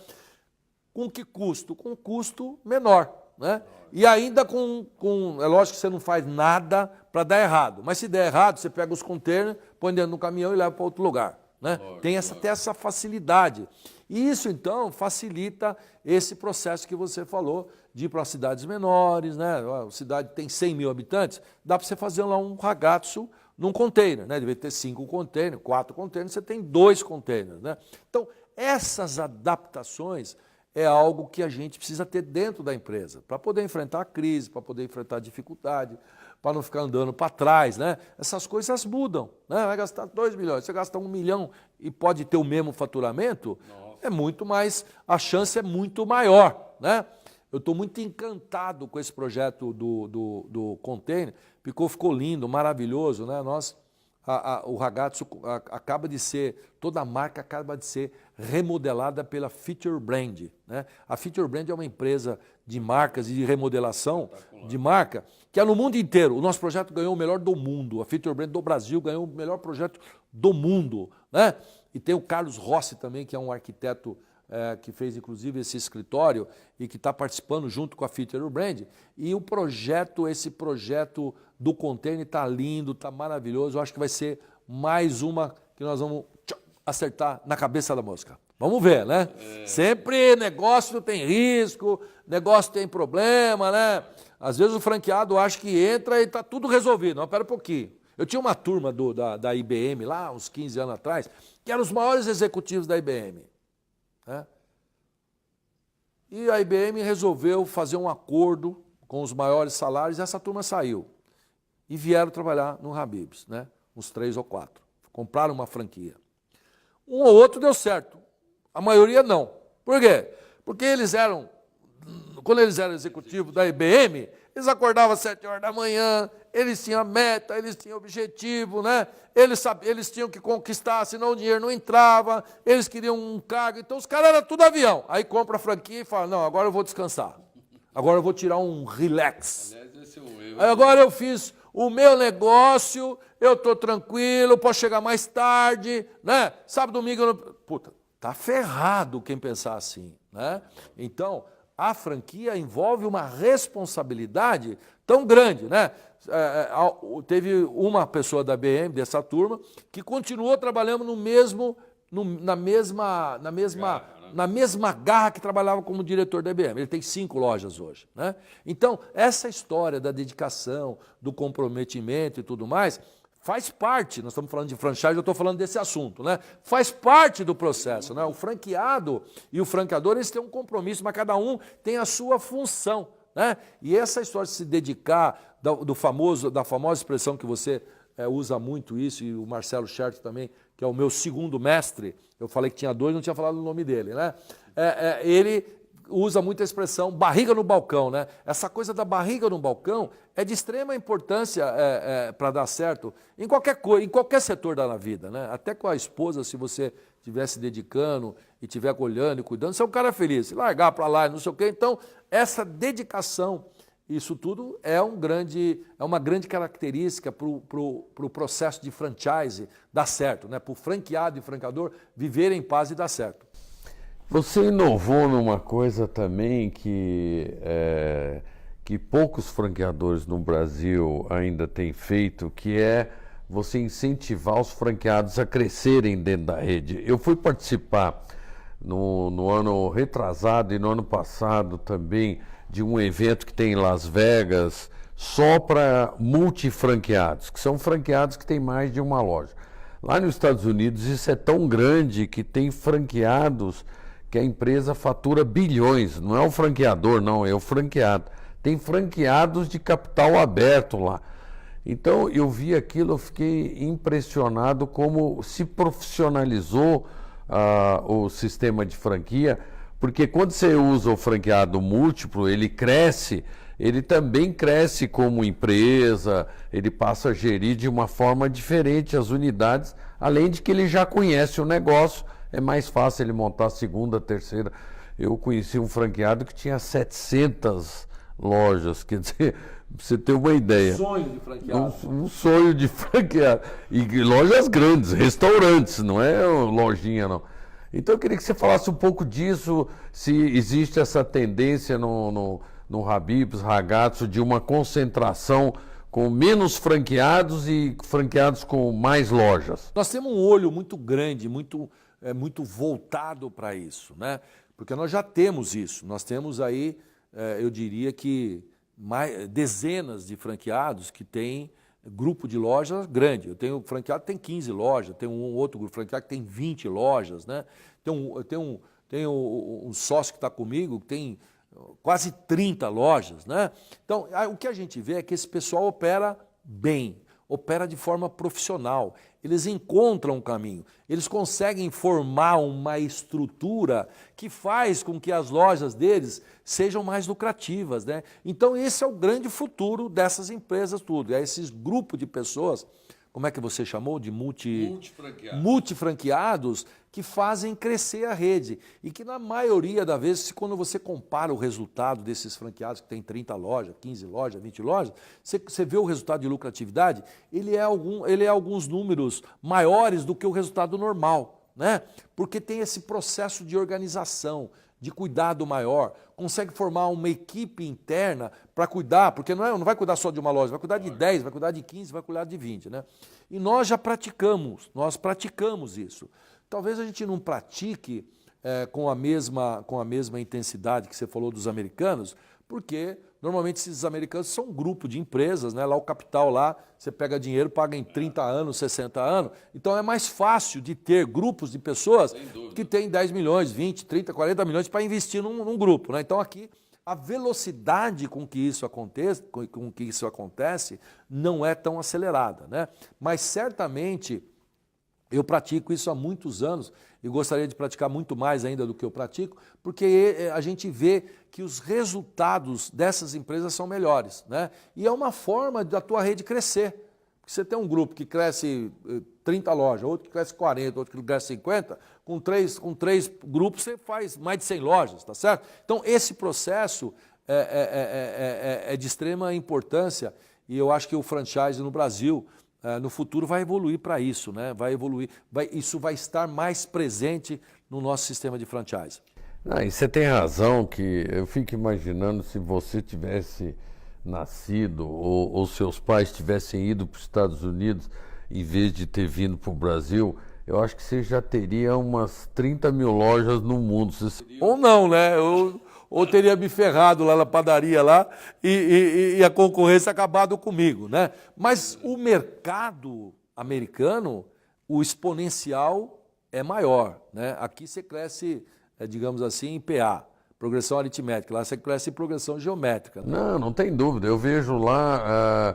Com que custo? Com um custo menor, né? E ainda é lógico que você não faz nada para dar errado, mas se der errado, você pega os containers, põe dentro do caminhão e leva para outro lugar, né? Tem até essa facilidade. E isso, então, facilita esse processo que você falou de ir para cidades menores, né? A cidade tem 100 mil habitantes, dá para você fazer lá um Ragazzo num container, né? Deve ter 5 containers, 4 containers, você tem 2 containers, né? Então, essas adaptações é algo que a gente precisa ter dentro da empresa, para poder enfrentar a crise, para poder enfrentar a dificuldade, para não ficar andando para trás, né? Essas coisas mudam, né? Vai gastar 2 milhões, você gasta 1 milhão e pode ter o mesmo faturamento, é muito mais, a chance é muito maior, né? Eu estou muito encantado com esse projeto do container, ficou lindo, maravilhoso, né? O Ragazzo acaba de ser, toda a marca acaba de ser remodelada pela Feature Brand, né? A Feature Brand é uma empresa de marcas e de remodelação de marca, que é no mundo inteiro. O nosso projeto ganhou o melhor do mundo, a Feature Brand do Brasil ganhou o melhor projeto do mundo, né? E tem o Carlos Rossi também, que é um arquiteto que fez inclusive esse escritório e que está participando junto com a Feature Brand. E esse projeto do container está lindo, está maravilhoso. Eu acho que vai ser mais uma que nós vamos acertar na cabeça da mosca. Vamos ver, né? Sempre negócio tem risco, negócio tem problema, né? Às vezes o franqueado acha que entra e está tudo resolvido. Não, espera um pouquinho. Eu tinha uma turma da IBM lá, uns 15 anos atrás, que eram os maiores executivos da IBM. Né? E a IBM resolveu fazer um acordo com os maiores salários e essa turma saiu. E vieram trabalhar no Habib's, né? Uns 3 ou 4. Compraram uma franquia. Um ou outro deu certo, a maioria não. Por quê? Porque quando eles eram executivos da IBM, eles acordavam às 7 horas da manhã, eles tinham meta, eles tinham objetivo, né? Eles tinham que conquistar, senão o dinheiro não entrava, eles queriam um cargo, então os caras eram tudo avião. Aí compra a franquia e fala, não, agora eu vou descansar. agora eu vou tirar um relax. Aliás, esse é um erro. Agora eu fiz o meu negócio, eu estou tranquilo, posso chegar mais tarde, né? Sábado, domingo, eu não... Puta, tá ferrado quem pensar assim, né? Então, a franquia envolve uma responsabilidade tão grande, né? Teve uma pessoa da BM, dessa turma, que continuou trabalhando na mesma garra que trabalhava como diretor da IBM. Ele tem 5 lojas hoje, né? Então, essa história da dedicação, do comprometimento e tudo mais, faz parte, nós estamos falando de franchise, eu estou falando desse assunto, né? Faz parte do processo, né? O franqueado e o franqueador, eles têm um compromisso, mas cada um tem a sua função, né? E essa história de se dedicar, da famosa expressão que você usa muito isso, e o Marcelo Schert também, que é o meu segundo mestre, eu falei que tinha 2, não tinha falado o nome dele, né? Ele usa muito a expressão barriga no balcão, né? Essa coisa da barriga no balcão é de extrema importância para dar certo em qualquer coisa, em qualquer setor da vida, né? Até com a esposa, se você estiver se dedicando e estiver olhando e cuidando, você é um cara feliz. Se largar para lá e não sei o quê. Então, essa dedicação, isso tudo é uma grande característica para o processo de franchise dar certo, né? Para o franqueado e franqueador viverem em paz e dar certo. Você inovou numa coisa também que poucos franqueadores no Brasil ainda têm feito, que é você incentivar os franqueados a crescerem dentro da rede. Eu fui participar no ano retrasado e no ano passado também de um evento que tem em Las Vegas só para multifranqueados, que são franqueados que têm mais de uma loja. Lá nos Estados Unidos isso é tão grande que tem franqueados que a empresa fatura bilhões, não é o franqueador, não, é o franqueado. Tem franqueados de capital aberto lá. Então eu vi aquilo, eu fiquei impressionado como se profissionalizou o sistema de franquia, porque quando você usa o franqueado múltiplo, ele cresce, ele também cresce como empresa, ele passa a gerir de uma forma diferente as unidades, além de que ele já conhece o negócio, é mais fácil ele montar a segunda, terceira. Eu conheci um franqueado que tinha 700 lojas, quer dizer, pra você ter uma ideia. Um sonho de franqueado. Um sonho de franqueado. E lojas grandes, restaurantes, não é lojinha, não. Então eu queria que você falasse um pouco disso, se existe essa tendência no Habib's, Ragazzo, de uma concentração com menos franqueados e franqueados com mais lojas. Nós temos um olho muito grande, muito voltado para isso, né? Porque nós já temos isso. Nós temos aí, eu diria que dezenas de franqueados que têm grupo de lojas grande. Eu tenho franqueado que tem 15 lojas, tem um outro grupo franqueado que tem 20 lojas, né? Tenho um sócio que está comigo que tem quase 30 lojas, né? Então, o que a gente vê é que esse pessoal opera bem, opera de forma profissional. Eles encontram um caminho, eles conseguem formar uma estrutura que faz com que as lojas deles sejam mais lucrativas, né? Então esse é o grande futuro dessas empresas tudo, é esses grupos de pessoas, como é que você chamou? De multifranqueados que fazem crescer a rede e que na maioria das vezes, quando você compara o resultado desses franqueados que tem 30 lojas, 15 lojas, 20 lojas, você vê o resultado de lucratividade, ele é alguns números maiores do que o resultado normal, né? Porque tem esse processo de organização, de cuidado maior, consegue formar uma equipe interna para cuidar, porque não vai cuidar só de uma loja, vai cuidar de 10, vai cuidar de 15, vai cuidar de 20, né? E nós praticamos isso. Talvez a gente não pratique com a mesma intensidade que você falou dos americanos, porque normalmente esses americanos são um grupo de empresas, né? Lá o capital lá, você pega dinheiro, paga em 30 anos, 60 anos, então é mais fácil de ter grupos de pessoas que têm 10 milhões, 20, 30, 40 milhões para investir num grupo, né? Então aqui a velocidade com que isso acontece não é tão acelerada, né? Mas certamente eu pratico isso há muitos anos e gostaria de praticar muito mais ainda do que eu pratico, porque a gente vê que os resultados dessas empresas são melhores, né? E é uma forma da tua rede crescer. Você tem um grupo que cresce 30 lojas, outro que cresce 40, outro que cresce 50, com três grupos você faz mais de 100 lojas, tá certo? Então esse processo é de extrema importância e eu acho que o franchise no Brasil, no futuro, vai evoluir para isso, né? Vai evoluir, isso vai estar mais presente no nosso sistema de franchise. E você tem razão que eu fico imaginando se você tivesse nascido ou seus pais tivessem ido para os Estados Unidos em vez de ter vindo para o Brasil, eu acho que você já teria umas 30 mil lojas no mundo. Ou não, né? Ou teria me ferrado lá na padaria lá e a concorrência acabado comigo, né? Mas o mercado americano, o exponencial é maior, né? Aqui você cresce, digamos assim, em PA, progressão aritmética. Lá você cresce em progressão geométrica, né? Não tem dúvida. Eu vejo lá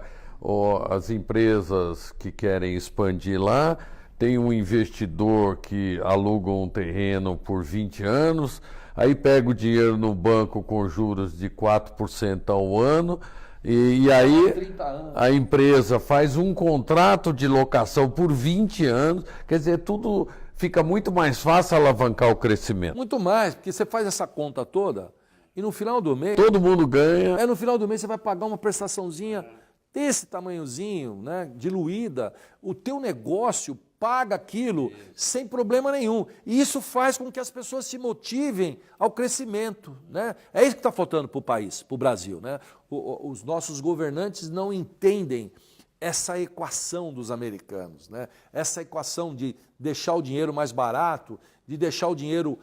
as empresas que querem expandir lá, tem um investidor que aluga um terreno por 20 anos, aí pega o dinheiro no banco com juros de 4% ao ano, e aí a empresa faz um contrato de locação por 20 anos, quer dizer, tudo fica muito mais fácil alavancar o crescimento. Muito mais, porque você faz essa conta toda e no final do mês... Todo mundo ganha. No final do mês você vai pagar uma prestaçãozinha desse tamanhozinho, né, diluída. O teu negócio paga aquilo sem problema nenhum. E isso faz com que as pessoas se motivem ao crescimento, né? É isso que está faltando para o país, para o Brasil, né? Os nossos governantes não entendem essa equação dos americanos, né? Essa equação de deixar o dinheiro mais barato, de deixar o dinheiro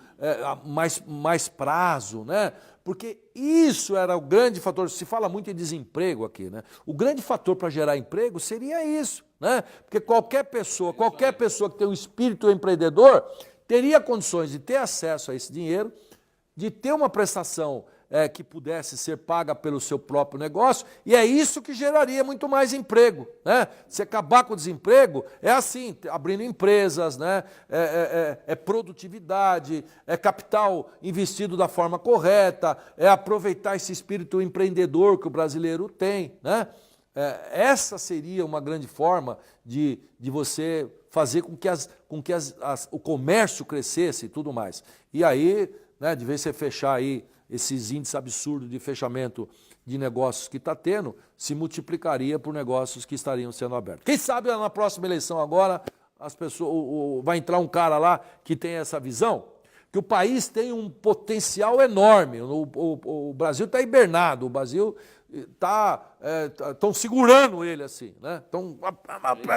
mais prazo, né? Porque isso era o grande fator. Se fala muito em desemprego aqui, né? O grande fator para gerar emprego seria isso, né? Porque qualquer pessoa que tem um espírito empreendedor teria condições de ter acesso a esse dinheiro, de ter uma prestação que pudesse ser paga pelo seu próprio negócio, e é isso que geraria muito mais emprego, né? Se acabar com o desemprego, é assim, abrindo empresas, né? É produtividade, é capital investido da forma correta, é aproveitar esse espírito empreendedor que o brasileiro tem, né? Essa seria uma grande forma de você fazer com que o comércio crescesse e tudo mais. E aí, né, de vez você fechar aí esses índices absurdos de fechamento de negócios que está tendo, se multiplicaria por negócios que estariam sendo abertos. Quem sabe na próxima eleição agora, as pessoas, vai entrar um cara lá que tem essa visão, que o país tem um potencial enorme, o Brasil está hibernado, o Brasil estão segurando ele assim, né?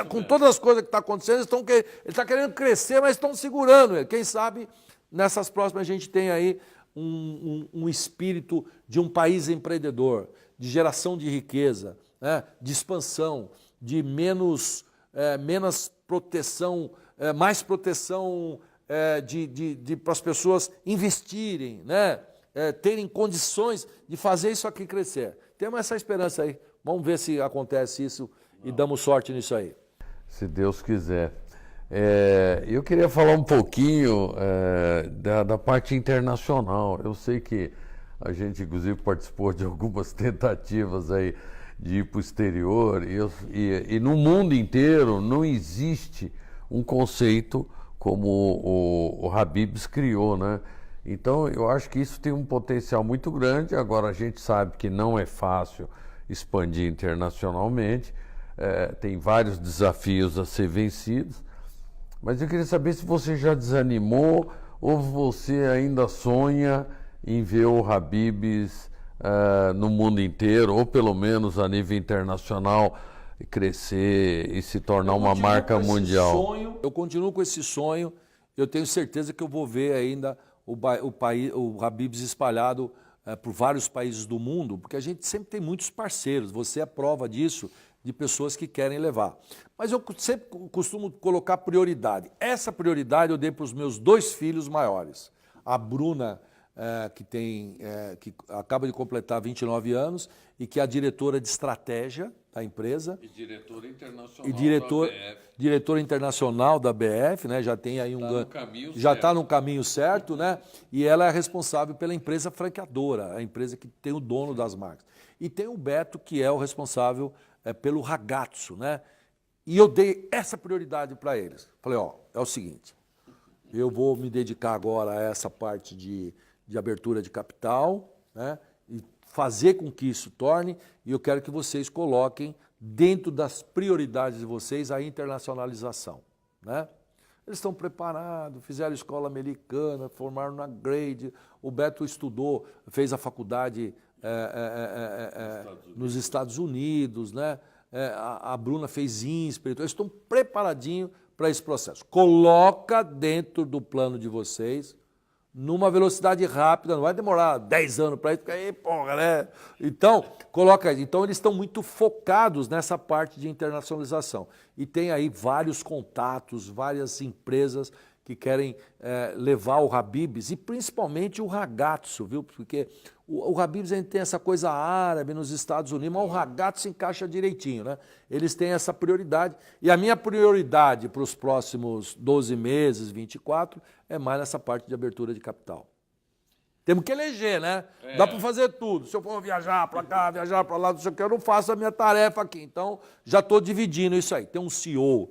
Com todas as coisas que estão acontecendo, ele está querendo crescer, mas estão segurando ele. Quem sabe nessas próximas a gente tem aí um espírito de um país empreendedor, de geração de riqueza, né? De expansão, de menos proteção, mais proteção para as pessoas investirem, né? Terem condições de fazer isso aqui crescer. Temos essa esperança aí. Vamos ver se acontece isso e damos sorte nisso aí. Se Deus quiser. Eu queria falar um pouquinho da parte internacional. Eu sei que a gente, inclusive, participou de algumas tentativas aí de ir para o exterior e no mundo inteiro não existe um conceito como o Habib's criou, né? Então, eu acho que isso tem um potencial muito grande. Agora, a gente sabe que não é fácil expandir internacionalmente, tem vários desafios a ser vencidos, mas eu queria saber se você já desanimou ou você ainda sonha em ver o Habib's no mundo inteiro, ou pelo menos a nível internacional, crescer e se tornar uma marca mundial. Eu continuo com esse sonho, eu tenho certeza que eu vou ver ainda o Habib's espalhado por vários países do mundo, porque a gente sempre tem muitos parceiros, você é prova disso, de pessoas que querem levar. Mas eu sempre costumo colocar prioridade. Essa prioridade eu dei para os meus 2 filhos maiores. A Bruna, que acaba de completar 29 anos e que é a diretora de estratégia da empresa. E diretora internacional da BF. Diretora internacional da BF, né? Já tem aí já está no caminho certo, né? E ela é responsável pela empresa franqueadora, a empresa que tem o dono das marcas. E tem o Beto, que é o responsável pelo Ragazzo, né? E eu dei essa prioridade para eles. Falei, é o seguinte, eu vou me dedicar agora a essa parte de abertura de capital, né? E fazer com que isso torne, e eu quero que vocês coloquem dentro das prioridades de vocês a internacionalização, né? Eles estão preparados, fizeram escola americana, formaram na Grade, o Beto estudou, fez a faculdade nos Estados Unidos, né? A Bruna fez INSPER, então eles estão preparadinhos para esse processo. Coloca dentro do plano de vocês, numa velocidade rápida, não vai demorar 10 anos para isso, porque aí, porra, né? Então, coloca aí. Então, eles estão muito focados nessa parte de internacionalização. E tem aí vários contatos, várias empresas que querem levar o Habib's, e principalmente o ragazzo, viu? Porque o Habib's, a gente tem essa coisa árabe nos Estados Unidos, mas o ragazzo se encaixa direitinho, né? Eles têm essa prioridade. E a minha prioridade para os próximos 12 meses, 24, é mais nessa parte de abertura de capital. Temos que eleger, né? Dá para fazer tudo. Se eu for viajar para cá, viajar para lá, não sei o que, eu não faço a minha tarefa aqui. Então, já estou dividindo isso aí. Tem um CEO,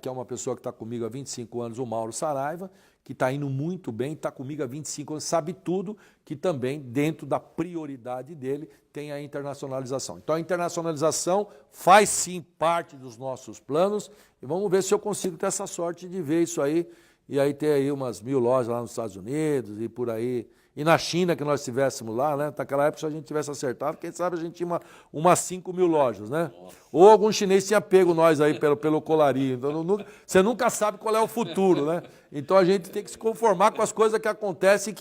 que é uma pessoa que está comigo há 25 anos, o Mauro Saraiva, que está indo muito bem, está comigo há 25 anos, sabe tudo, que também, dentro da prioridade dele, tem a internacionalização. Então, a internacionalização faz sim parte dos nossos planos, e vamos ver se eu consigo ter essa sorte de ver isso aí, e aí ter aí umas 1000 lojas lá nos Estados Unidos, e por aí, e na China, que nós estivéssemos lá, né? Naquela época, se a gente tivesse acertado, quem sabe a gente tinha umas 5.000 lojas, né? Nossa. Ou algum chinês tinha pego nós aí pelo colarinho. Então, você nunca sabe qual é o futuro, né? Então a gente tem que se conformar com as coisas que acontecem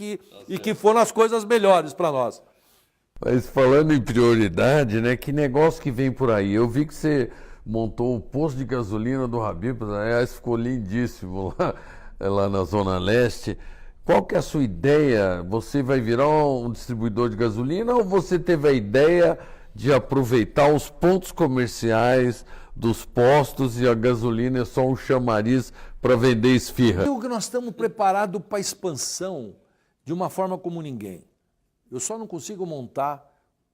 e que foram as coisas melhores para nós. Mas falando em prioridade, né? Que negócio que vem por aí? Eu vi que você montou o posto de gasolina do Habib's, aliás, ficou lindíssimo lá na Zona Leste. Qual que é a sua ideia? Você vai virar um distribuidor de gasolina ou você teve a ideia de aproveitar os pontos comerciais dos postos e a gasolina é só um chamariz para vender esfirra? Eu que nós estamos preparados para a expansão de uma forma como ninguém. Eu só não consigo montar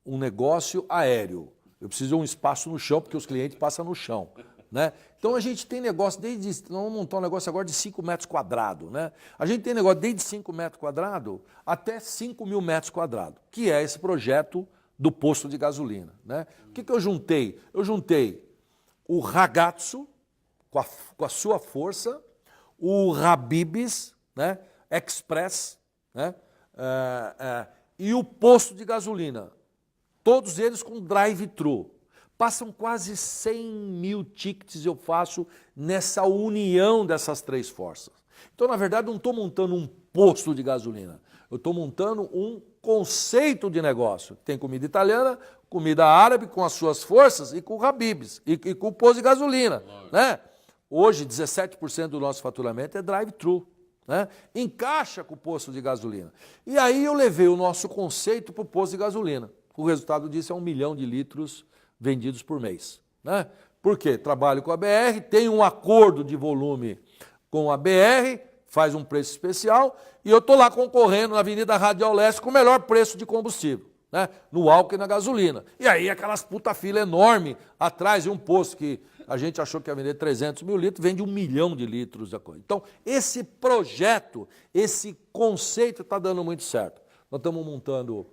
um negócio aéreo. Eu preciso de um espaço no chão, porque os clientes passam no chão, né? Então a gente tem negócio desde... Nós vamos montar um negócio agora de 5 metros quadrados, né? A gente tem negócio desde 5 metros quadrados até 5.000 metros quadrados, que é esse projeto do posto de gasolina, né? O que eu juntei? Eu juntei o ragazzo, com a sua força, o Habib's, né? Express, né? E o posto de gasolina. Todos eles com drive-thru. Passam quase 100.000 tickets eu faço nessa união dessas três forças. Então, na verdade, não estou montando um posto de gasolina. Eu estou montando um conceito de negócio. Tem comida italiana, comida árabe com as suas forças e com o Habib's e com o posto de gasolina, né? Hoje, 17% do nosso faturamento é drive-thru, né? Encaixa com o posto de gasolina. E aí eu levei o nosso conceito para o posto de gasolina. O resultado disso é 1 milhão de litros vendidos por mês, né? Por quê? Trabalho com a BR, tenho um acordo de volume com a BR, faz um preço especial, e eu estou lá concorrendo na Avenida Radial Leste com o melhor preço de combustível, né? No álcool e na gasolina. E aí aquelas puta fila enorme atrás de um posto que a gente achou que ia vender 300 mil litros, vende 1 milhão de litros da coisa. Então, esse projeto, esse conceito está dando muito certo. Nós estamos montando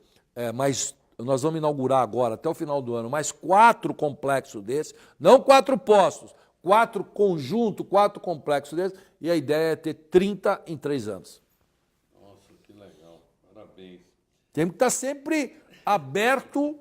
nós vamos inaugurar agora, até o final do ano, mais 4 complexos desses, não 4 postos, 4 conjuntos, 4 complexos desses, e a ideia é ter 30 em 3 anos. Nossa, que legal, parabéns. Tem que estar sempre aberto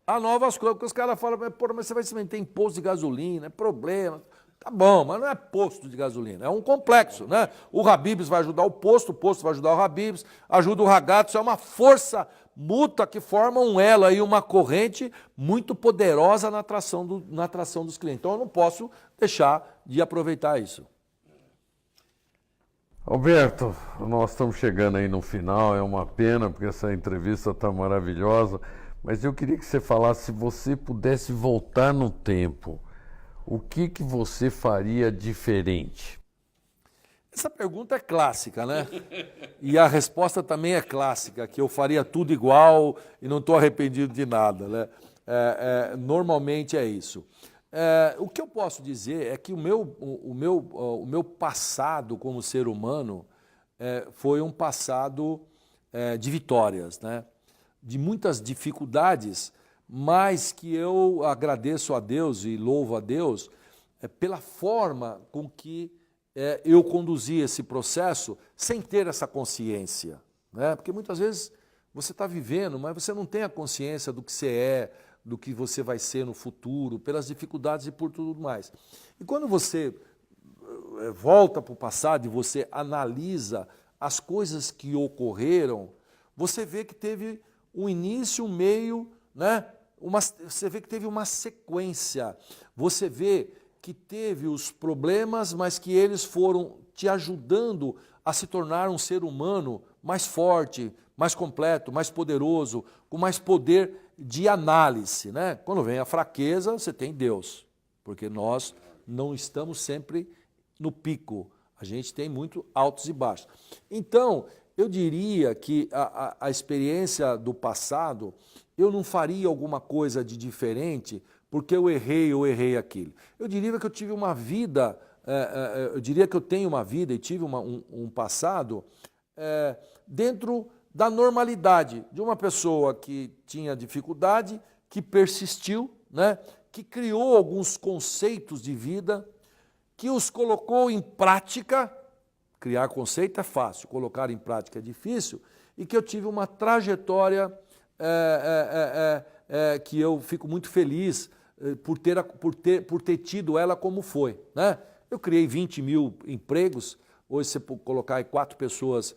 a novas coisas, porque os caras falam, mas você vai se meter em posto de gasolina, é problema. Tá bom, mas não é posto de gasolina, é um complexo, né? O Habib's vai ajudar o posto vai ajudar o Habib's, ajuda o ragazzo, é uma força mútua que forma um elo aí, uma corrente muito poderosa na atração dos clientes. Então eu não posso deixar de aproveitar isso. Alberto, nós estamos chegando aí no final, é uma pena porque essa entrevista está maravilhosa, mas eu queria que você falasse, se você pudesse voltar no tempo, o que você faria diferente? Essa pergunta é clássica, né? E a resposta também é clássica, que eu faria tudo igual e não estou arrependido de nada, né? Normalmente é isso. O que eu posso dizer é que o meu passado como ser humano foi um passado de vitórias, né? de muitas dificuldades, mas que eu agradeço a Deus e louvo a Deus pela forma com que eu conduzi esse processo sem ter essa consciência, né? Porque muitas vezes você está vivendo, mas você não tem a consciência do que você é, do que você vai ser no futuro, pelas dificuldades e por tudo mais. E quando você volta para o passado e você analisa as coisas que ocorreram, você vê que teve um início, um meio, né? Você vê que teve uma sequência, você vê que teve os problemas, mas que eles foram te ajudando a se tornar um ser humano mais forte, mais completo, mais poderoso, com mais poder de análise, né? Quando vem a fraqueza, você tem Deus, porque nós não estamos sempre no pico, a gente tem muito altos e baixos. Então, eu diria que a experiência do passado, eu não faria alguma coisa de diferente porque eu errei aquilo. Eu diria que eu tive uma vida, eu diria que eu tenho uma vida e tive um passado dentro da normalidade de uma pessoa que tinha dificuldade, que persistiu, né, que criou alguns conceitos de vida, que os colocou em prática. Criar conceito é fácil, colocar em prática é difícil, e que eu tive uma trajetória que eu fico muito feliz por ter tido ela como foi, né? Eu criei 20 mil empregos, hoje você pode colocar aí 4 pessoas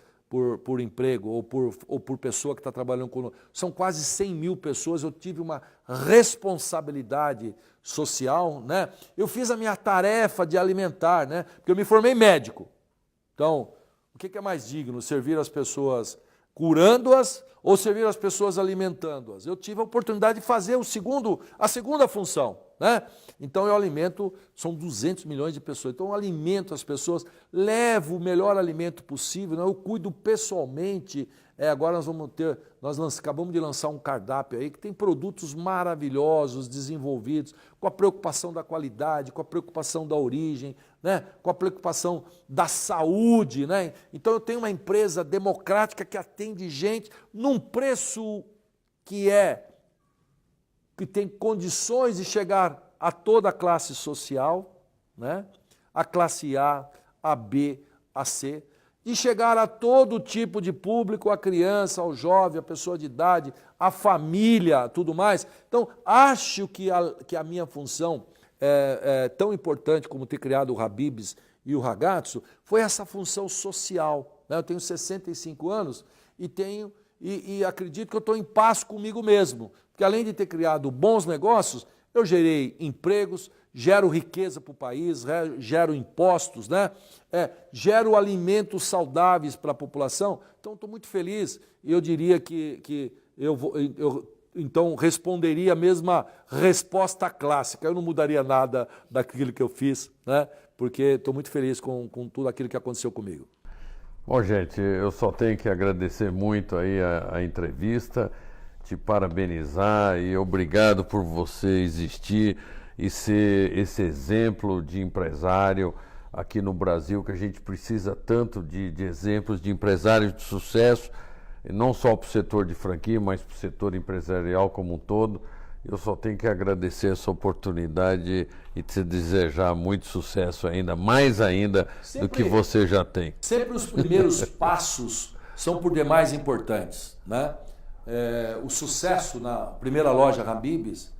por emprego ou por pessoa que está trabalhando conosco. São quase 100 mil pessoas, eu tive uma responsabilidade social, né? Eu fiz a minha tarefa de alimentar, né? Porque eu me formei médico. Então, o que é mais digno? Servir as pessoas curando-as ou servir as pessoas alimentando-as? Eu tive a oportunidade de fazer a segunda função, né? Então eu alimento, são 200 milhões de pessoas, então eu alimento as pessoas, levo o melhor alimento possível, né? Eu cuido pessoalmente. Agora nós acabamos de lançar um cardápio aí que tem produtos maravilhosos, desenvolvidos, com a preocupação da qualidade, com a preocupação da origem, né? Com a preocupação da saúde, né? Então eu tenho uma empresa democrática que atende gente num preço que tem condições de chegar a toda a classe social, né? A classe A B, a C, de chegar a todo tipo de público, a criança, ao jovem, a pessoa de idade, a família, tudo mais. Então, acho que a minha função é tão importante como ter criado o Habib's e o Ragazzo, foi essa função social, né? Eu tenho 65 anos e acredito que eu estou em paz comigo mesmo, porque além de ter criado bons negócios, eu gerei empregos, gero riqueza para o país, gero impostos, né? Gero alimentos saudáveis para a população. Então, estou muito feliz e eu diria que eu então responderia a mesma resposta clássica. Eu não mudaria nada daquilo que eu fiz, né? Porque estou muito feliz com tudo aquilo que aconteceu comigo. Bom, gente, eu só tenho que agradecer muito aí a entrevista, te parabenizar e obrigado por você existir e ser esse exemplo de empresário aqui no Brasil, que a gente precisa tanto de exemplos de empresários de sucesso, não só para o setor de franquia, mas para o setor empresarial como um todo. Eu só tenho que agradecer essa oportunidade e te desejar muito sucesso ainda, mais ainda do que você já tem. Sempre os primeiros passos são por demais importantes, né? O sucesso na primeira loja Habib's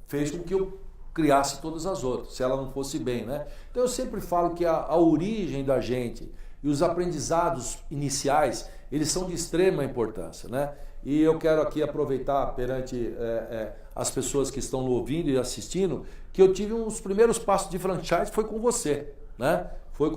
fez com que eu criasse todas as outras, se ela não fosse bem, né? Então eu sempre falo que a origem da gente e os aprendizados iniciais, eles são de extrema importância, né? E eu quero aqui aproveitar perante as pessoas que estão ouvindo e assistindo, que eu tive uns primeiros passos de franchise, foi com você, né? Foi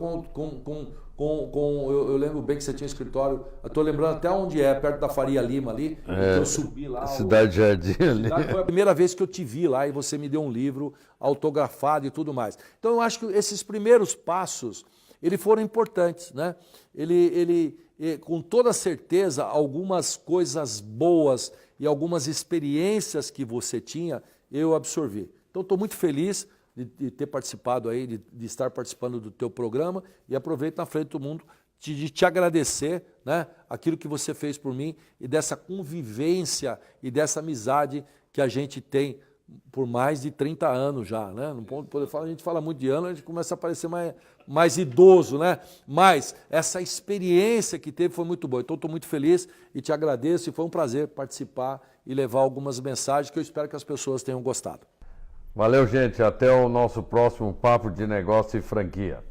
eu lembro bem que você tinha escritório, eu estou lembrando até onde perto da Faria Lima ali, eu subi lá. Cidade Jardim ali. Foi a primeira vez que eu te vi lá e você me deu um livro autografado e tudo mais. Então eu acho que esses primeiros passos, eles foram importantes, né? Com toda certeza, algumas coisas boas e algumas experiências que você tinha, eu absorvi. Então estou muito feliz de ter participado aí, de estar participando do teu programa e aproveito na frente do mundo de te agradecer, né, aquilo que você fez por mim e dessa convivência e dessa amizade que a gente tem por mais de 30 anos já, né? Não pode poder falar, a gente fala muito de ano, a gente começa a parecer mais idoso, né? Mas essa experiência que teve foi muito boa. Então estou muito feliz e te agradeço e foi um prazer participar e levar algumas mensagens que eu espero que as pessoas tenham gostado. Valeu, gente. Até o nosso próximo Papo de Negócio e Franquia.